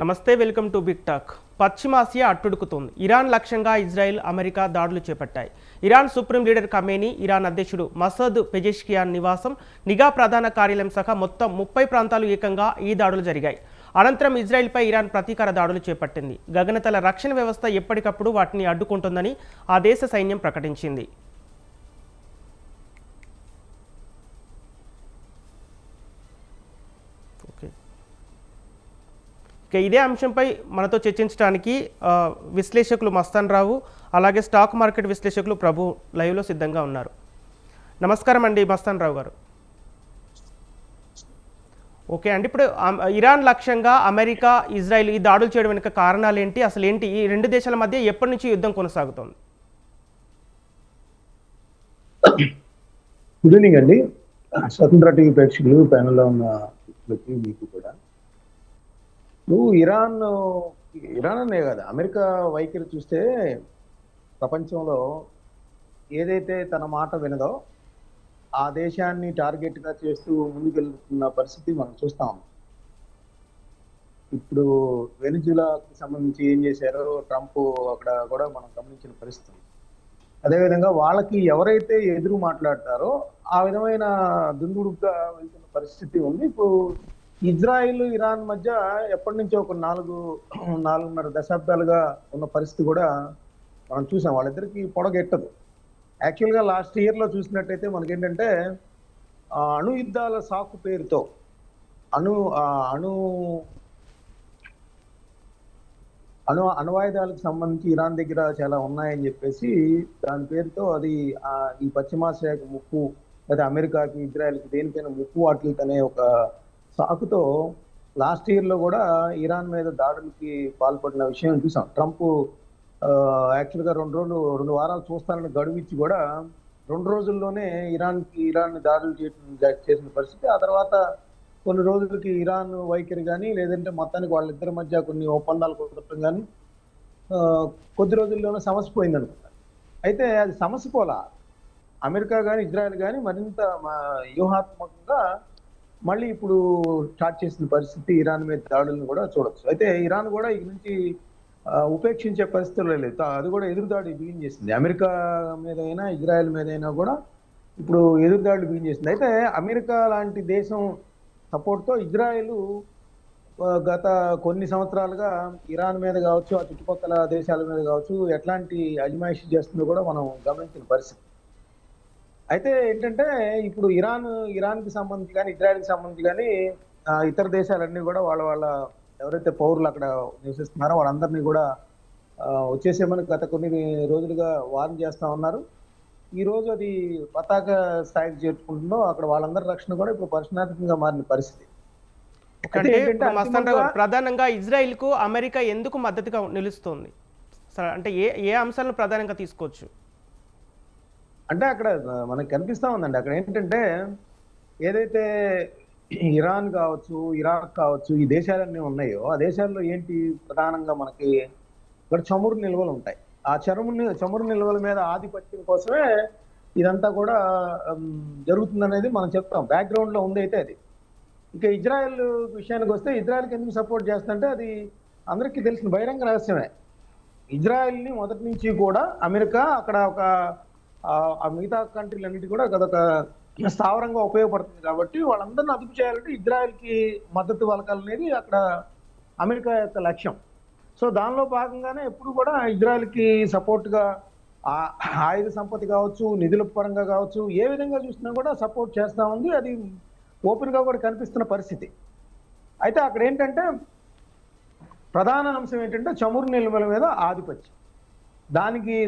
నమస్తే, welcome to big talk. పశ్చిమాసియా అట్టుడుకుతోంది. ఇరాన్ లక్ష్యంగా ఇజ్రాయెల్, అమెరికా దాడులు చేపట్టాయి. Iran supreme leader Khamenei, Iran అధ్యక్షుడు మసూద్ పెజెష్కియాన్ నివాసం, నిఘా ప్రధాన కార్యాలయం సహా మొత్తం 30 ప్రాంతాలు ఏకంగా ఈ దాడులు జరిగాయి. అనంతరం ఇజ్రాయెల్పై ఇరాన్ ప్రతీకార దాడులు చేపట్టింది. గగనతల రక్షణ వ్యవస్థ ఎప్పటికప్పుడు వాటిని అడ్డుకుంటుందని ఆ దేశ సైన్యం ప్రకటించింది. ఇదే అంశంపై మనతో చర్చించడానికి విశ్లేషకులు మస్తాన్ రావు, అలాగే స్టాక్ మార్కెట్ విశ్లేషకులు ప్రభు లైవ్లో సిద్ధంగా ఉన్నారు. నమస్కారం అండి మస్తాన్ రావు గారు. ఓకే అండి, ఇప్పుడు ఇరాన్ లక్ష్యంగా అమెరికా, ఇజ్రాయెల్ ఈ దాడులు చేయడం వెనుక కారణాలు ఏంటి, అసలు ఏంటి, ఈ రెండు దేశాల మధ్య ఎప్పటి నుంచి యుద్ధం కొనసాగుతోంది? గుడ్ ఈవినింగ్ అండి. స్వతంత్ర టీవీ ప్రేక్షకులు, ప్యానెల్లో ఉన్న మీకు కూడా. ఇరాన్ అనే కాదు, అమెరికా వైఖరి చూస్తే ప్రపంచంలో ఏదైతే తన మాట వినదో ఆ దేశాన్ని టార్గెట్గా చేస్తూ ముందుకెళ్తున్న పరిస్థితి మనం చూస్తాం. ఇప్పుడు వెనిజులాకి సంబంధించి ఏం చేశారో ట్రంప్ అక్కడ కూడా మనం గమనించిన పరిస్థితి. అదేవిధంగా వాళ్ళకి ఎవరైతే ఎదురు మాట్లాడతారో ఆ విధమైన దుందుడుగా వెళ్తున్న పరిస్థితి ఉంది. ఇప్పుడు ఇజ్రాయిల్, ఇరాన్ మధ్య ఎప్పటి నుంచో ఒక 4.5 దశాబ్దాలుగా ఉన్న పరిస్థితి కూడా మనం చూసాం. వాళ్ళిద్దరికి పొడగెట్టదు. యాక్చువల్గా లాస్ట్ ఇయర్లో చూసినట్టయితే మనకేంటంటే అణు యుద్ధాల సాకు పేరుతో అణువాయుధాలకు సంబంధించి ఇరాన్ దగ్గర చాలా ఉన్నాయని చెప్పేసి దాని పేరుతో అది ఈ పశ్చిమాసియాకి ముప్పు, లేదా అమెరికాకి, ఇజ్రాయెల్కి దేనికైనా ముప్పు వాటిల్తనే ఒక సాకుతో లాస్ట్ ఇయర్లో కూడా ఇరాన్ మీద దాడులకి పాల్పడిన విషయం చూసాం. ట్రంప్ యాక్చువల్గా 2 వారాలు చూస్తానని గడువు ఇచ్చి కూడా 2 రోజుల్లోనే ఇరాన్ దాడులు చేసిన పరిస్థితి. ఆ తర్వాత కొన్ని రోజులకి ఇరాన్ వైఖరి కానీ, లేదంటే మొత్తానికి వాళ్ళిద్దరి మధ్య కొన్ని ఒప్పందాలు కుదరటం కానీ కొద్ది రోజుల్లోనే సమస్య పోయింది అనుకుంటారు. అయితే అది సమస్య పోలా, అమెరికా కానీ ఇజ్రాయెల్ కానీ మరింత వ్యూహాత్మకంగా మళ్ళీ ఇప్పుడు స్టార్ట్ చేసిన పరిస్థితి ఇరాన్ మీద దాడులను కూడా చూడొచ్చు. అయితే ఇరాన్ కూడా ఇక నుంచి ఉపేక్షించే పరిస్థితుల్లో లేదు. అది కూడా ఎదురుదాడి బిగిన్ చేసింది. అమెరికా మీద అయినా, ఇజ్రాయెల్ మీద అయినా కూడా ఇప్పుడు ఎదురుదాడులు బిగిన్ చేసింది. అయితే అమెరికా లాంటి దేశం సపోర్ట్తో ఇజ్రాయెల్ గత కొన్ని సంవత్సరాలుగా ఇరాన్ మీద కావచ్చు, ఆ చుట్టుపక్కల దేశాల మీద కావచ్చు, ఎట్లాంటి అజమాయిషీ చేస్తుందో కూడా మనం గమనించిన పరిస్థితి. అయితే ఏంటంటే ఇప్పుడు ఇరాన్కి సంబంధించి కానీ, ఇజ్రాయెల్కి సంబంధించి కానీ ఇతర దేశాలన్నీ కూడా వాళ్ళ ఎవరైతే పౌరులు అక్కడ నివసిస్తున్నారో వాళ్ళందరినీ కూడా వచ్చేసేమని గత కొన్ని రోజులుగా వార్న్ చేస్తా ఉన్నారు. ఈ రోజు అది పతాక స్థాయికి చేర్చుకుంటుందో అక్కడ వాళ్ళందరి రక్షణ కూడా ఇప్పుడు ప్రశ్నార్థకంగా మారిన పరిస్థితి. ప్రధానంగా ఇజ్రాయెల్కు అమెరికా ఎందుకు మద్దతుగా నిలుస్తోంది? అంటే ఏ అంశాలను ప్రధానంగా తీసుకోవచ్చు? అంటే అక్కడ మనకు కనిపిస్తా ఉందండి. అక్కడ ఏంటంటే ఏదైతే ఇరాన్ కావచ్చు, ఇరాక్ కావచ్చు, ఈ దేశాలన్నీ ఉన్నాయో ఆ దేశాల్లో ఏంటి ప్రధానంగా మనకి ఇక్కడ చమురు నిల్వలు ఉంటాయి. ఆ చమురు నిల్వల మీద ఆధిపత్యం కోసమే ఇదంతా కూడా జరుగుతుందనేది మనం చెప్తాం. బ్యాక్గ్రౌండ్లో ఉంది అయితే అది. ఇక ఇజ్రాయెల్ విషయానికి వస్తే ఇజ్రాయెల్కి ఎందుకు సపోర్ట్ చేస్తుందంటే అది అందరికీ తెలిసిన బహిరంగ రహస్యమే. ఇజ్రాయెల్ని మొదటి నుంచి కూడా అమెరికా అక్కడ ఒక మిగతా కంట్రీలన్నిటి కూడా అదొక స్థావరంగా ఉపయోగపడుతుంది. కాబట్టి వాళ్ళందరినీ అదుపు చేయాలంటే ఇజ్రాయెల్కి మద్దతు పలకాలనేది అక్కడ అమెరికా యొక్క లక్ష్యం. సో దానిలో భాగంగానే ఎప్పుడు కూడా ఇజ్రాయెల్కి సపోర్ట్గా ఆయుధ సంపత్తి కావచ్చు, నిధుల పరంగా కావచ్చు, ఏ విధంగా చూసినా కూడా సపోర్ట్ చేస్తూ ఉంది. అది ఓపెన్గా కూడా కనిపిస్తున్న పరిస్థితి. అయితే అక్కడ ఏంటంటే ప్రధాన అంశం ఏంటంటే చమురు నిల్వల మీద ఆధిపత్యం.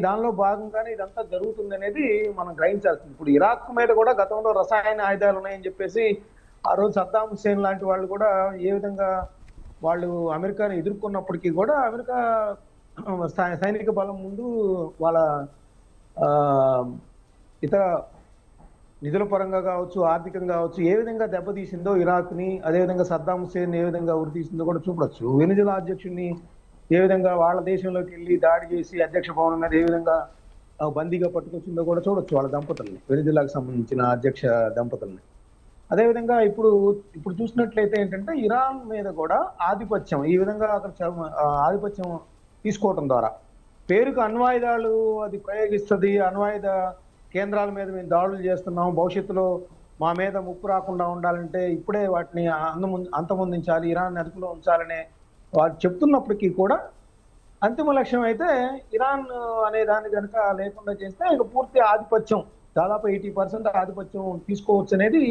దానిలో భాగంగానే ఇదంతా జరుగుతుంది అనేది మనం గ్రహించాల్సింది. ఇప్పుడు ఇరాక్ మీద కూడా గతంలో రసాయన ఆయుధాలు ఉన్నాయని చెప్పేసి ఆ రోజు సద్దాం హుస్సేన్ లాంటి వాళ్ళు కూడా ఏ విధంగా వాళ్ళు అమెరికాని ఎదుర్కొన్నప్పటికీ కూడా అమెరికా సైనిక బలం ముందు వాళ్ళ ఇతర నిధుల పరంగా కావచ్చు, ఆర్థికంగా కావచ్చు, ఏ విధంగా దెబ్బతీసిందో ఇరాక్ని, అదేవిధంగా సద్దాం హుస్సేన్ ఏ విధంగా ఉరితీసిందో కూడా చూపొచ్చు. వెనిజులా అధ్యక్షుడిని ఏ విధంగా వాళ్ళ దేశంలోకి వెళ్ళి దాడి చేసి అధ్యక్ష భవనం మీద ఏ విధంగా బందీగా పట్టుకొచ్చిందో కూడా చూడొచ్చు వాళ్ళ దంపతుల్ని, వెనిజులాకు సంబంధించిన అధ్యక్ష దంపతుల్ని. అదేవిధంగా ఇప్పుడు చూసినట్లయితే ఏంటంటే ఇరాన్ మీద కూడా ఆధిపత్యం ఈ విధంగా అక్కడ ఆధిపత్యం తీసుకోవటం ద్వారా పేరుకు అణ్వాయుధాలు అది ప్రయోగిస్తుంది, అణ్వాయుధ కేంద్రాల మీద మేము దాడులు చేస్తున్నాం, భవిష్యత్తులో మా మీద ముప్పు రాకుండా ఉండాలంటే ఇప్పుడే వాటిని అంతమొందించాలి, ఇరాన్ అదుపులో ఉంచాలనే వారు చెప్తున్నప్పటికీ కూడా అంతిమ లక్ష్యం అయితే ఇరాన్ అనే దాన్ని కనుక లేకుండా చేస్తే ఇక పూర్తి ఆధిపత్యం దాదాపు 80% ఆధిపత్యం తీసుకోవచ్చు అనేది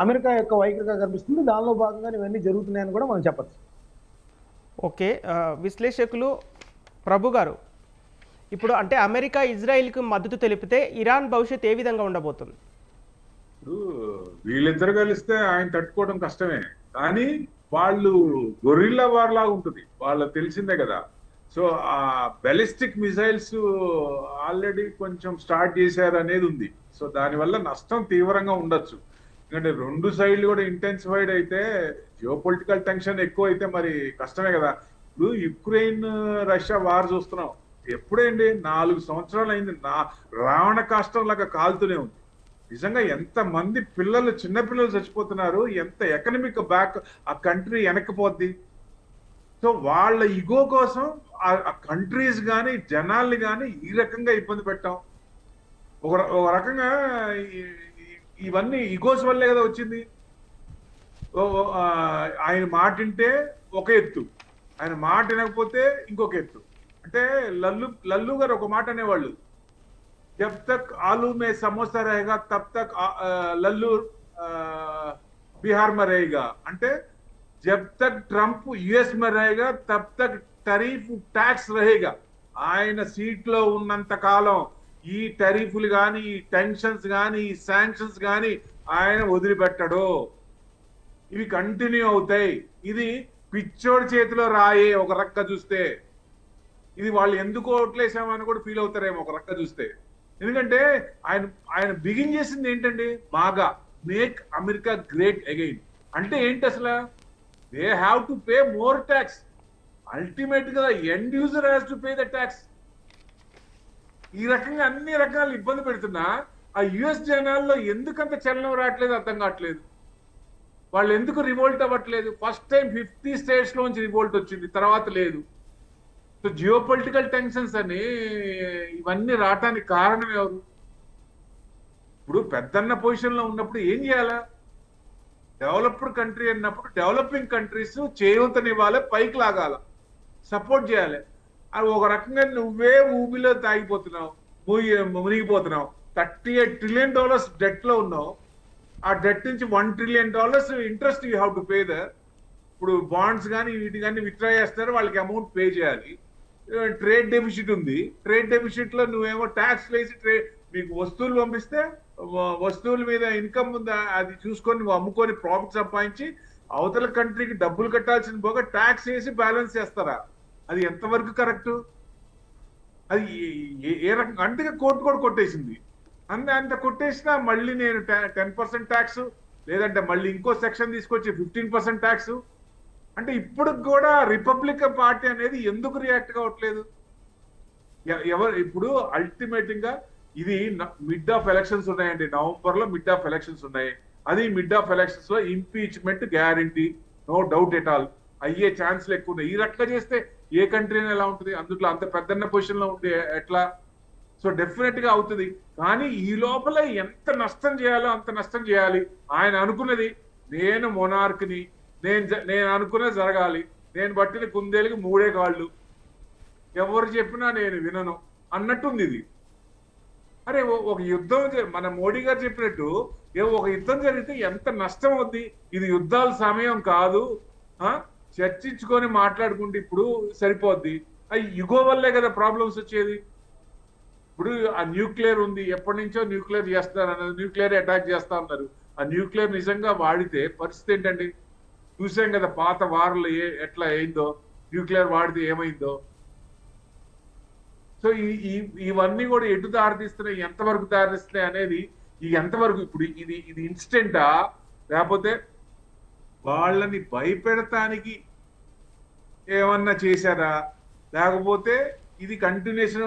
అమెరికా యొక్క వైఖరిగా కనిపిస్తుంది. దానిలో భాగంగా ఇవన్నీ జరుగుతున్నాయని కూడా మనం చెప్పచ్చు. ఓకే, విశ్లేషకులు ప్రభు గారు, ఇప్పుడు అంటే అమెరికా ఇజ్రాయిల్కి మద్దతు తెలిపితే ఇరాన్ భవిష్యత్ ఏ విధంగా ఉండబోతుంది? ఇప్పుడు వీళ్ళిద్దరు కలిస్తే ఆయన తట్టుకోవడం కష్టమే, కానీ వాళ్ళు గొరిల్లా వార్ లాగా ఉంటుంది, వాళ్ళకి తెలిసిందే కదా. సో ఆ బెలిస్టిక్ మిసైల్స్ ఆల్రెడీ కొంచెం స్టార్ట్ చేశారు అనేది ఉంది. సో దానివల్ల నష్టం తీవ్రంగా ఉండొచ్చు. ఎందుకంటే రెండు సైడ్లు కూడా ఇంటెన్సిఫైడ్ అయితే, జియోపొలిటికల్ టెన్షన్ ఎక్కువ అయితే మరి కష్టమే కదా. ఇప్పుడు యుక్రెయిన్ రష్యా వార్ చూస్తున్నాం, ఎప్పుడేంటి 4 సంవత్సరాలు అయింది, రావణ కాష్టం లాగా కాలుతూనే ఉంది. నిజంగా ఎంత మంది పిల్లలు, చిన్నపిల్లలు చచ్చిపోతున్నారు, ఎంత ఎకనామిక్ బ్యాక్ ఆ కంట్రీ వెనక్కిపోద్ది. సో వాళ్ళ ఇగో కోసం ఆ కంట్రీస్ కానీ జనాల్ని కానీ ఈ రకంగా ఇబ్బంది పెట్టాం. ఒక రకంగా ఇవన్నీ ఇగోస్ వల్లే కదా వచ్చింది. ఆయన మాట వింటే ఒక ఎత్తు, ఆయన మాట వినకపోతే ఇంకొక ఎత్తు. అంటే లల్లు గారు ఒక మాట అనేవాళ్ళు, जब तक आलू में समोसा रहेगा तब तक लल्लू बिहार में रहेगा. అంటే जब तक ट्रंप यूएस में रहेगा तब तक टैरिफ टैक्स रहेगा. ఆయన సీట్ లో ఉన్నంత కాలం ఈ టెరిఫ్లు కానీ, ఈ టెన్షన్స్ కానీ, ఈ శాంక్షన్స్ కానీ ఆయన వదిలిపెట్టడు. ఇవి కంటిన్యూ అవుతాయి. ఇది పిచ్చోడి చేతిలో రాయే ఒక రక్క చూస్తే. ఇది వాళ్ళు ఎందుకు ఓట్లేసామని కూడా ఫీల్ అవుతారేమో ఒక రక్క చూస్తే. ఎందుకంటే ఆయన బిగిన్ చేసింది ఏంటండి, బాగా మేక్ అమెరికా గ్రేట్ అగైన్ అంటే ఏంటి అసలు? They have to pay more tax. Ultimate గా end user has to pay the tax. ఈ రకంగా అన్ని రకాల ఇబ్బంది పెడుతున్నా ఆ యుఎస్ జనాల్లో ఎందుకంత చలనం రావట్లేదు అర్థం కావట్లేదు. వాళ్ళు ఎందుకు రివోల్ట్ అవ్వట్లేదు? ఫస్ట్ టైం 50 స్టేట్స్ లోంచి రివోల్ట్ వచ్చింది, తర్వాత లేదు. సో జియోపొలిటికల్ టెన్షన్స్ అని ఇవన్నీ రావటానికి కారణం ఎవరు? ఇప్పుడు పెద్దన్న పొజిషన్ లో ఉన్నప్పుడు ఏం చేయాలా? డెవలప్డ్ కంట్రీ అన్నప్పుడు డెవలపింగ్ కంట్రీస్ చేయూతనివ్వాలి, పైకి లాగాల, సపోర్ట్ చేయాలి. అది ఒక రకంగా నువ్వే ఊబిలో తాగిపోతున్నావు, మునిగిపోతున్నావు. $38 ట్రిలియన్ డెట్ లో ఉన్నావు. ఆ డెట్ నుంచి $1 trillion interest you have to pay the. ఇప్పుడు బాండ్స్ కానీ వీటి కానీ విత్డ్రా చేస్తారు, వాళ్ళకి అమౌంట్ పే చేయాలి. ట్రేడ్ డెఫిసిట్ ఉంది, ట్రేడ్ డెఫిసిట్ లో నువ్వేమో ట్యాక్స్ వేసి మీకు వస్తువులు పంపిస్తే వస్తువుల మీద ఇన్కమ్ ఉందా అది చూసుకొని నువ్వు అమ్ముకొని ప్రాఫిట్ సంపాదించి అవతల కంట్రీకి డబ్బులు కట్టాల్సిన పోగా ట్యాక్స్ వేసి బ్యాలెన్స్ చేస్తారా? అది ఎంతవరకు కరెక్ట్? అది ఏ రకంగా అంటే కోర్టు కూడా కొట్టేసింది. అంత కొట్టేసినా మళ్ళీ నేను 10% ట్యాక్స్, లేదంటే మళ్ళీ ఇంకో సెక్షన్ తీసుకొచ్చి 15% ట్యాక్స్ అంటే ఇప్పుడు కూడా రిపబ్లికన్ పార్టీ అనేది ఎందుకు రియాక్ట్ కావట్లేదు? ఎవరు ఇప్పుడు అల్టిమేట్ గా ఇది మిడ్ ఆఫ్ ఎలక్షన్స్ ఉన్నాయండి, నవంబర్ లో మిడ్ ఆఫ్ ఎలక్షన్స్ ఉన్నాయి. అది మిడ్ ఆఫ్ ఎలక్షన్స్ లో impeachment guarantee, no doubt at all అయ్యే ఛాన్స్లు ఎక్కువ ఉన్నాయి. ఈ రకంగా చేస్తే ఏ కంట్రీ ఎలా ఉంటుంది? అందులో అంత పెద్దన్న పొజిషన్ లో ఉంటే ఎట్లా? సో డెఫినెట్ గా అవుతుంది. కానీ ఈ లోపల ఎంత నష్టం చేయాలో అంత నష్టం చేయాలి. ఆయన అనుకున్నది, నేను మొనార్క్ని, నేను అనుకున్నది జరగాలి, నేను బట్టిన కుందేలుకి 3 కాళ్ళు, ఎవరు చెప్పినా నేను వినను అన్నట్టుంది ఇది. అరే ఒక యుద్ధం, మన మోడీ గారు చెప్పినట్టు ఒక యుద్ధం జరిగితే ఎంత నష్టం అవుద్ది? ఇది యుద్ధాల సమయం కాదు, చర్చించుకొని మాట్లాడుకుంటే ఇప్పుడు సరిపోద్ది. అవి యుగో వల్లే కదా ప్రాబ్లమ్స్ వచ్చేది. ఇప్పుడు ఆ న్యూక్లియర్ ఉంది, ఎప్పటి నుంచో న్యూక్లియర్ చేస్తారన్నారు, న్యూక్లియర్ అటాక్ చేస్తా ఉన్నారు. ఆ న్యూక్లియర్ నిజంగా వాడితే పరిస్థితి ఏంటండి? చూసాం కదా పాత వార్లు ఎట్లా అయిందో, న్యూక్లియర్ వాడితే ఏమైందో. సో ఇవన్నీ కూడా ఎటు దారితీస్తున్నాయి, ఎంతవరకు దారితీస్తున్నాయి అనేది ఎంతవరకు ఇప్పుడు ఇది ఇన్స్టెంటా, లేకపోతే వాళ్ళని భయపెడటానికి ఏమన్నా చేశారా, లేకపోతే ఇది కంటిన్యూషన్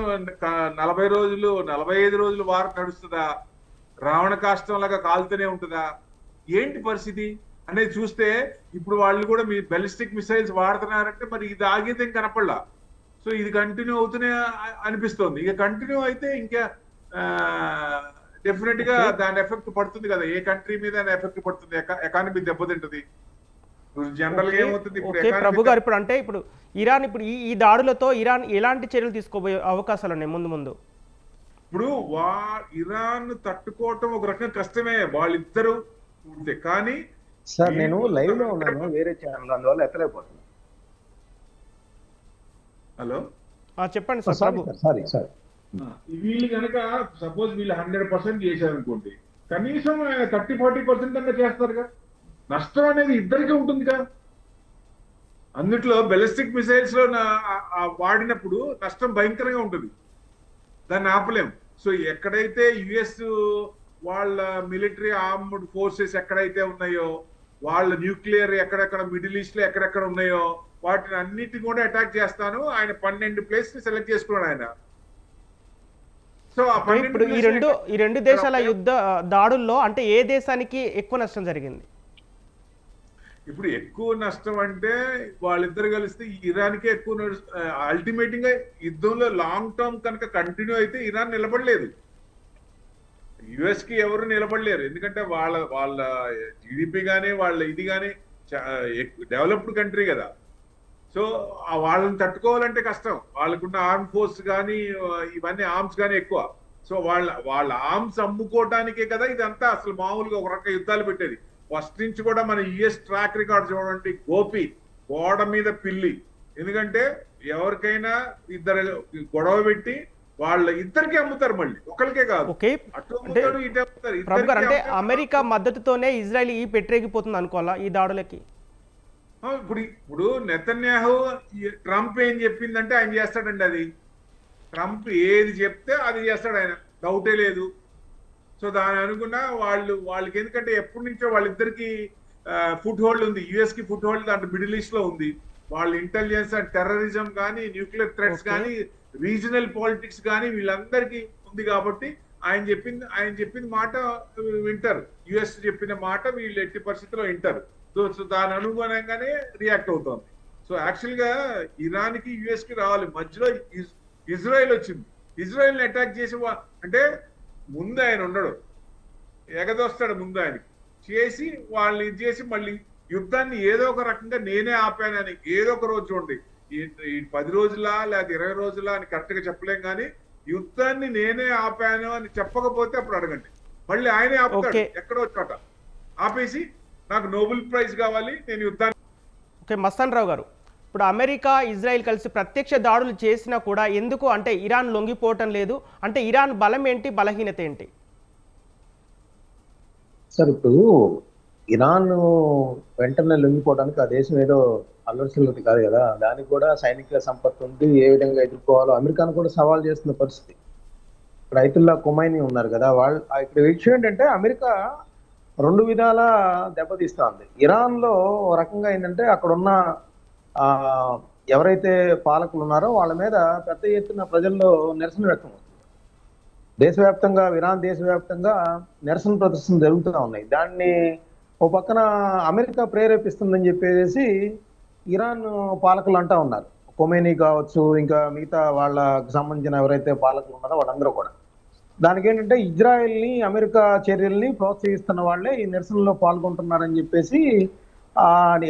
40 రోజులు 45 రోజులు వారు నడుస్తుందా, రావణ కాష్టం లాగా కాలుతూనే ఉంటుందా? ఏంటి పరిస్థితి అనేది చూస్తే ఇప్పుడు వాళ్ళు కూడా మీ బెలిస్టిక్ మిసైల్స్ వాడుతున్నారంటే మరి ఇది ఆగేదేం కనపడలా. సో ఇది కంటిన్యూ అవుతూనే అనిపిస్తోంది. ఇక కంటిన్యూ అయితే ఇంకా డెఫినెట్ గా దాని ఎఫెక్ట్ పడుతుంది కదా, ఏ కంట్రీ మీద ఎఫెక్ట్ పడుతుంది, ఎకానమీ దెబ్బతింటది. జనరల్ గా ఏమవుతుంది ఇప్పుడు ప్రభు గారు, ఇప్పుడు అంటే ఇప్పుడు ఇరాన్ ఇప్పుడు ఈ దాడులతో ఇరాన్ ఎలాంటి చర్యలు తీసుకోబోయే అవకాశాలు ఉన్నాయి ముందు? ఇప్పుడు ఇరాన్ తట్టుకోవటం ఒక రకంగా కష్టమే, వాళ్ళిద్దరు ఉంటే. కానీ సార్ నేను లైవ్ లో ఉన్నాను వేరే ఛానల్, అందువల్ల ఎత్తలేకపోతున్నాను. హలో చెప్పండి సార్. ప్రభు సారీ సారీ. వీళ్ళు కనుక సపోజ్ వీళ్ళు 100% చేశారనుకోండి, కనీసం 30-40% అన్నా చేస్తారుగా. నష్టం అనేది ఇద్దరికీ ఉంటుందిగా. అందుట్లో బెలిస్టిక్ మిసైల్స్ లో వాడినప్పుడు నష్టం భయంకరంగా ఉంటుంది, దాన్ని ఆపలేం. సో ఎక్కడైతే యుఎస్ వాళ్ళ మిలిటరీ ఆర్మ్డ్ ఫోర్సెస్ ఎక్కడైతే ఉన్నాయో, వాళ్ళ న్యూక్లియర్ ఎక్కడెక్కడ మిడిల్ ఈస్ట్ లో ఎక్కడెక్కడ ఉన్నాయో వాటిని అన్నిటిని కూడా అటాక్ చేస్తాను. ఆయన 12 ప్లేస్ సెలెక్ట్ చేసుకున్నాడు ఆయన. సో ఇప్పుడు ఈ రెండు దేశాల యుద్ధ దాడుల్లో అంటే ఏ దేశానికి ఎక్కువ నష్టం జరిగింది? ఇప్పుడు ఎక్కువ నష్టం అంటే వాళ్ళిద్దరు కలిస్తే ఇరాన్కే ఎక్కువ. అల్టిమేట్ గా యుద్ధంలో లాంగ్ టర్మ్ కనుక కంటిన్యూ అయితే ఇరాన్ నిలబడలేదు, యుఎస్ కి ఎవరు నిలబడలేరు. ఎందుకంటే వాళ్ళ జీడిపి కానీ వాళ్ళ ఇది కానీ డెవలప్డ్ కంట్రీ కదా. సో వాళ్ళని తట్టుకోవాలంటే కష్టం. వాళ్ళకున్న ఆర్మ్ ఫోర్స్ కానీ ఇవన్నీ ఆర్మ్స్ కానీ ఎక్కువ. సో వాళ్ళ ఆర్మ్స్ అమ్ముకోవటానికే కదా ఇదంతా. అసలు మామూలుగా ఒక రకంగా యుద్ధాలు పెట్టేది. ఫస్ట్ నుంచి కూడా మన యుఎస్ ట్రాక్ రికార్డ్ చూడండి, గోపి గోడ మీద పిల్లి. ఎందుకంటే ఎవరికైనా ఇద్దరు గొడవ పెట్టి వాళ్ళ ఇద్దరికి అమ్ముతారు, మళ్ళీ ఒకరికే కాదు. అటు అమ్ముతారు ఇటు అమ్ముతారు. అంటే అమెరికా మద్దతుతోనే ఇజ్రాయెల్ ఈ పెట్టరేగిపోతుంది అనుకోవాలా ఈ దాడులకి? ఇప్పుడు నెతన్యాహు ట్రంప్ ఏం చెప్పిందంటే ఆయన చేస్తాడండి. అది ట్రంప్ ఏది చెప్తే అది చేస్తాడు ఆయన, డౌటే లేదు. సో దాని అనుకున్నా వాళ్ళకి ఎందుకంటే ఎప్పటి నుంచో వాళ్ళిద్దరికి ఫుట్ హోల్డ్ ఉంది. యుఎస్ కి ఫుట్ హోల్డ్ దాంట్లో మిడిల్ ఈస్ట్ లో ఉంది. వాళ్ళ ఇంటెలిజెన్స్ అండ్ టెర్రరిజం కానీ న్యూక్లియర్ థ్రెట్స్ కానీ రీజనల్ పాలిటిక్స్ కానీ వీళ్ళందరికీ ఉంది. కాబట్టి ఆయన చెప్పింది మాట వింటారు. యుఎస్ చెప్పిన మాట వీళ్ళు ఎట్టి పరిస్థితిలో వింటారు. సో దాని అనుగుణంగానే రియాక్ట్ అవుతోంది. సో యాక్చువల్ గా ఇరాన్ కి యుఎస్ కి రావాలి, మధ్యలో ఇజ్రాయెల్ వచ్చింది. ఇజ్రాయెల్ ని అటాక్ చేసి అంటే ముందు ఆయన ఉండడు, ఎగదొస్తాడు ముందు ఆయనకి చేసి వాళ్ళని ఇది చేసి మళ్ళీ యుద్ధాన్ని ఏదో ఒక రకంగా నేనే ఆపానని ఏదో ఒక రోజు చూడండి, ఈ 10 రోజులా లేదా 20 రోజులా అని కరెక్ట్ గా చెప్పలేం. కానీ యుద్ధాన్ని నేనే ఆపాను అని చెప్పకపోతే అప్పుడు అడగండి, మళ్ళీ ఆయనే ఆపుతాడు ఎక్కడో చోట ఆపేసి నాకు నోబెల్ ప్రైజ్ కావాలి నేను యుద్ధాన్ని. ఓకే మస్తాన్ రావు గారు, ఇప్పుడు అమెరికా ఇజ్రాయెల్ కలిసి ప్రత్యక్ష దాడులు చేసినా కూడా ఎందుకు అంటే ఇరాన్ లొంగిపోవటం లేదు? అంటే ఇరాన్ బలం ఏంటి, బలహీనత ఏంటి? సార్ ఇప్పుడు ఇరాన్ వెంటనే లొంగిపోవడానికి ఆ దేశం ఏదో అల్లర్సిల్లది కాదు కదా, దానికి కూడా సైనిక సంపత్తి ఉంది. ఏ విధంగా ఎదుర్కోవాలో అమెరికాను కూడా సవాల్ చేస్తున్న పరిస్థితి. ఇప్పుడు ఐతుల్లా ఖొమైనీ ఉన్నారు కదా, ఇక్కడ విషయం ఏంటంటే అమెరికా 2 విధాల దెబ్బతీస్తా ఉంది. ఇరాన్ లో రకంగా ఏంటంటే అక్కడున్న ఎవరైతే పాలకులు ఉన్నారో వాళ్ళ మీద పెద్ద ఎత్తున ప్రజల్లో నిరసన వ్యక్తం అవుతుంది. దేశవ్యాప్తంగా ఇరాన్ దేశవ్యాప్తంగా నిరసన ప్రదర్శనలు జరుగుతూ ఉన్నాయి. దాన్ని ఓ పక్కన అమెరికా ప్రేరేపిస్తుందని చెప్పేసి ఇరాన్ పాలకులు అంటా ఉన్నారు. ఖొమైనీ కావచ్చు, ఇంకా మిగతా వాళ్ళకు సంబంధించిన ఎవరైతే పాలకులు ఉన్నారో వాళ్ళందరూ కూడా. దానికి ఏంటంటే ఇజ్రాయెల్ని అమెరికా చర్యల్ని ప్రోత్సహిస్తున్న వాళ్ళే ఈ నిరసనలో పాల్గొంటున్నారని చెప్పేసి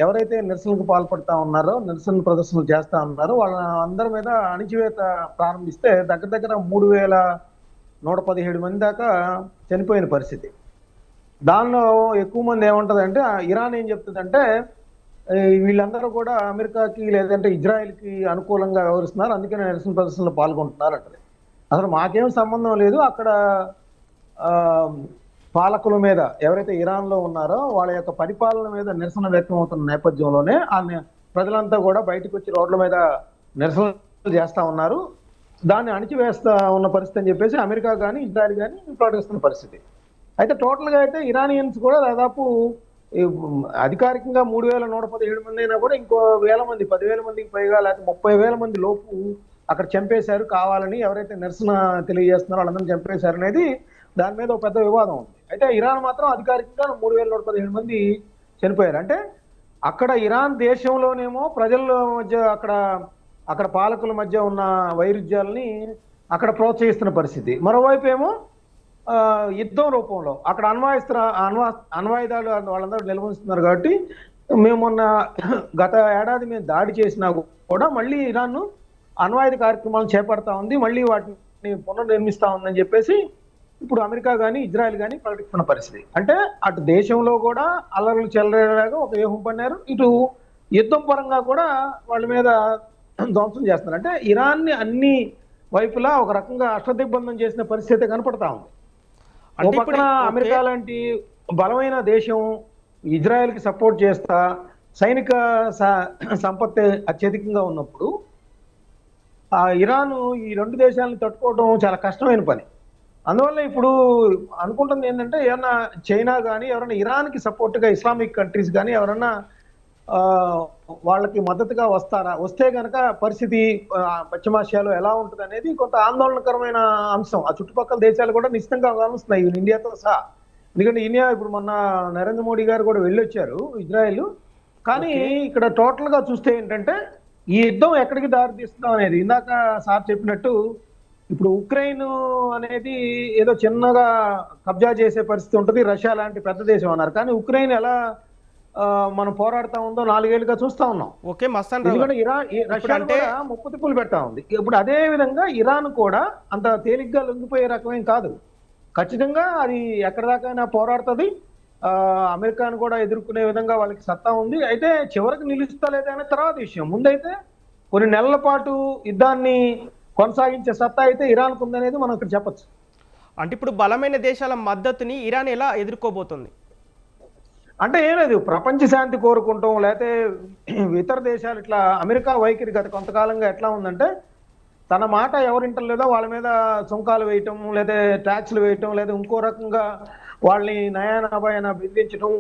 ఎవరైతే నిరసనకు పాల్పడతా ఉన్నారో, నిరసన ప్రదర్శనలు చేస్తా ఉన్నారో వాళ్ళ అందరి మీద అణిచివేత ప్రారంభిస్తే దగ్గర 3117 మంది దాకా చనిపోయిన పరిస్థితి. దానిలో ఎక్కువ మంది ఏమంటదంటే ఇరాన్ ఏం చెప్తుందంటే వీళ్ళందరూ కూడా అమెరికాకి లేదంటే ఇజ్రాయెల్కి అనుకూలంగా వ్యవహరిస్తున్నారు, అందుకనే నిరసన ప్రదర్శనలో పాల్గొంటున్నారు అంటది. అసలు మాకేం సంబంధం లేదు, అక్కడ పాలకుల మీద ఎవరైతే ఇరాన్లో ఉన్నారో వాళ్ళ యొక్క పరిపాలన మీద నిరసన వ్యక్తం అవుతున్న నేపథ్యంలోనే ప్రజలంతా కూడా బయటకు వచ్చి రోడ్ల మీద నిరసనలు చేస్తా ఉన్నారు. దాన్ని అణిచివేస్తా ఉన్న పరిస్థితి అని చెప్పేసి అమెరికా కానీ ఇజ్రాయెల్ కానీ ప్రకటిస్తున్న పరిస్థితి. అయితే టోటల్గా అయితే ఇరానియన్స్ కూడా దాదాపు అధికారికంగా 3117 మంది అయినా కూడా ఇంకో 1000 మంది 10,000 మందికి పైగా లేకపోతే 30,000 మంది లోపు అక్కడ చంపేశారు కావాలని, ఎవరైతే నిరసన తెలియజేస్తున్నారో వాళ్ళందరినీ చంపేశారు అనేది దాని మీద ఒక పెద్ద వివాదం ఉంది. అయితే ఇరాన్ మాత్రం అధికారికంగా 3117 మంది చనిపోయారు. అంటే అక్కడ ఇరాన్ దేశంలోనేమో ప్రజల మధ్య అక్కడ పాలకుల మధ్య ఉన్న వైరుధ్యాలని అక్కడ ప్రోత్సహిస్తున్న పరిస్థితి. మరోవైపు ఏమో యుద్ధం రూపంలో అక్కడ అణ్వాయుధాలు వాళ్ళందరూ నిల్వహిస్తున్నారు. కాబట్టి మేము మొన్న గత ఏడాది మేము దాడి చేసినా కూడా మళ్ళీ ఇరాన్ అణ్వాయుధ కార్యక్రమాలను చేపడతా ఉంది, మళ్ళీ వాటిని పునర్నిర్మిస్తా ఉందని చెప్పేసి ఇప్పుడు అమెరికా కానీ ఇజ్రాయెల్ కానీ ప్రకటిస్తున్న పరిస్థితి. అంటే అటు దేశంలో కూడా అల్లర్లు చెలరేలాగా ఒక వ్యూహం పన్నారు, ఇటు యుద్ధం పరంగా కూడా వాళ్ళ మీద ధ్వంసం చేస్తున్నారు. అంటే ఇరాన్ని అన్ని వైపులా ఒక రకంగా అష్టదిగ్బంధం చేసిన పరిస్థితి కనపడతా ఉంది. ఓ పక్కన అమెరికా లాంటి బలమైన దేశం ఇజ్రాయెల్ కి సపోర్ట్ చేస్తా సైనిక సంపత్తి అత్యధికంగా ఉన్నప్పుడు ఇరాన్ ఈ రెండు దేశాలను తట్టుకోవడం చాలా కష్టమైన పని. అందువల్ల ఇప్పుడు అనుకుంటుంది ఏంటంటే ఏమన్నా చైనా కానీ ఎవరైనా ఇరాన్కి సపోర్ట్గా ఇస్లామిక్ కంట్రీస్ కానీ ఎవరన్నా వాళ్ళకి మద్దతుగా వస్తే కనుక పరిస్థితి పశ్చిమాసియాలో ఎలా ఉంటుంది అనేది కొంత ఆందోళనకరమైన అంశం. ఆ చుట్టుపక్కల దేశాలు కూడా నిశ్చితంగా గమనిస్తున్నాయి, ఇండియాతో సహా. ఎందుకంటే ఇండియా ఇప్పుడు మొన్న నరేంద్ర మోడీ గారు కూడా వెళ్ళొచ్చారు ఇజ్రాయెల్. కానీ ఇక్కడ టోటల్ గా చూస్తే ఏంటంటే ఈ యుద్ధం ఎక్కడికి దారి తీస్తున్నాం అనేది ఇందాక సార్ చెప్పినట్టు ఇప్పుడు ఉక్రెయిన్ అనేది ఏదో చిన్నగా కబ్జా చేసే పరిస్థితి ఉంటుంది, రష్యా లాంటి పెద్ద దేశం అన్నారు. కానీ ఉక్రెయిన్ ఎలా మనం పోరాడుతా ఉందో 4 ఏళ్ళుగా చూస్తా ఉన్నాం. ఎందుకంటే రష్యా కూడా ముప్పు తిప్పులు పెడతా ఉంది. ఇప్పుడు అదే విధంగా ఇరాన్ కూడా అంత తేలిగ్గా లొంగిపోయే రకమేం కాదు. ఖచ్చితంగా అది ఎక్కడి దాకైనా పోరాడుతుంది. అమెరికాను కూడా ఎదుర్కొనే విధంగా వాళ్ళకి సత్తా ఉంది. అయితే చివరికి నిలుస్తా లేదనే తర్వాత విషయం. ముందైతే కొన్ని నెలల పాటు యుద్ధాన్ని కొనసాగించే సత్తా అయితే ఇరాన్కు ఉందనేది మనం ఇక్కడ చెప్పచ్చు. అంటే ఇప్పుడు బలమైన దేశాల మద్దతుని ఇరాన్ ఎలా ఎదుర్కోబోతుంది? అంటే ఏం లేదు, ప్రపంచ శాంతి కోరుకుంటాం, లేకపోతే ఇతర దేశాలు ఇట్లా అమెరికా వైఖరి గత కొంతకాలంగా ఎట్లా ఉందంటే తన మాట ఎవరింటలేదో వాళ్ళ మీద సుంకాలు వేయటం, లేదా ట్యాక్స్లు వేయటం, లేదా ఇంకో రకంగా వాళ్ళని నయానభాయన బెదిరించడం,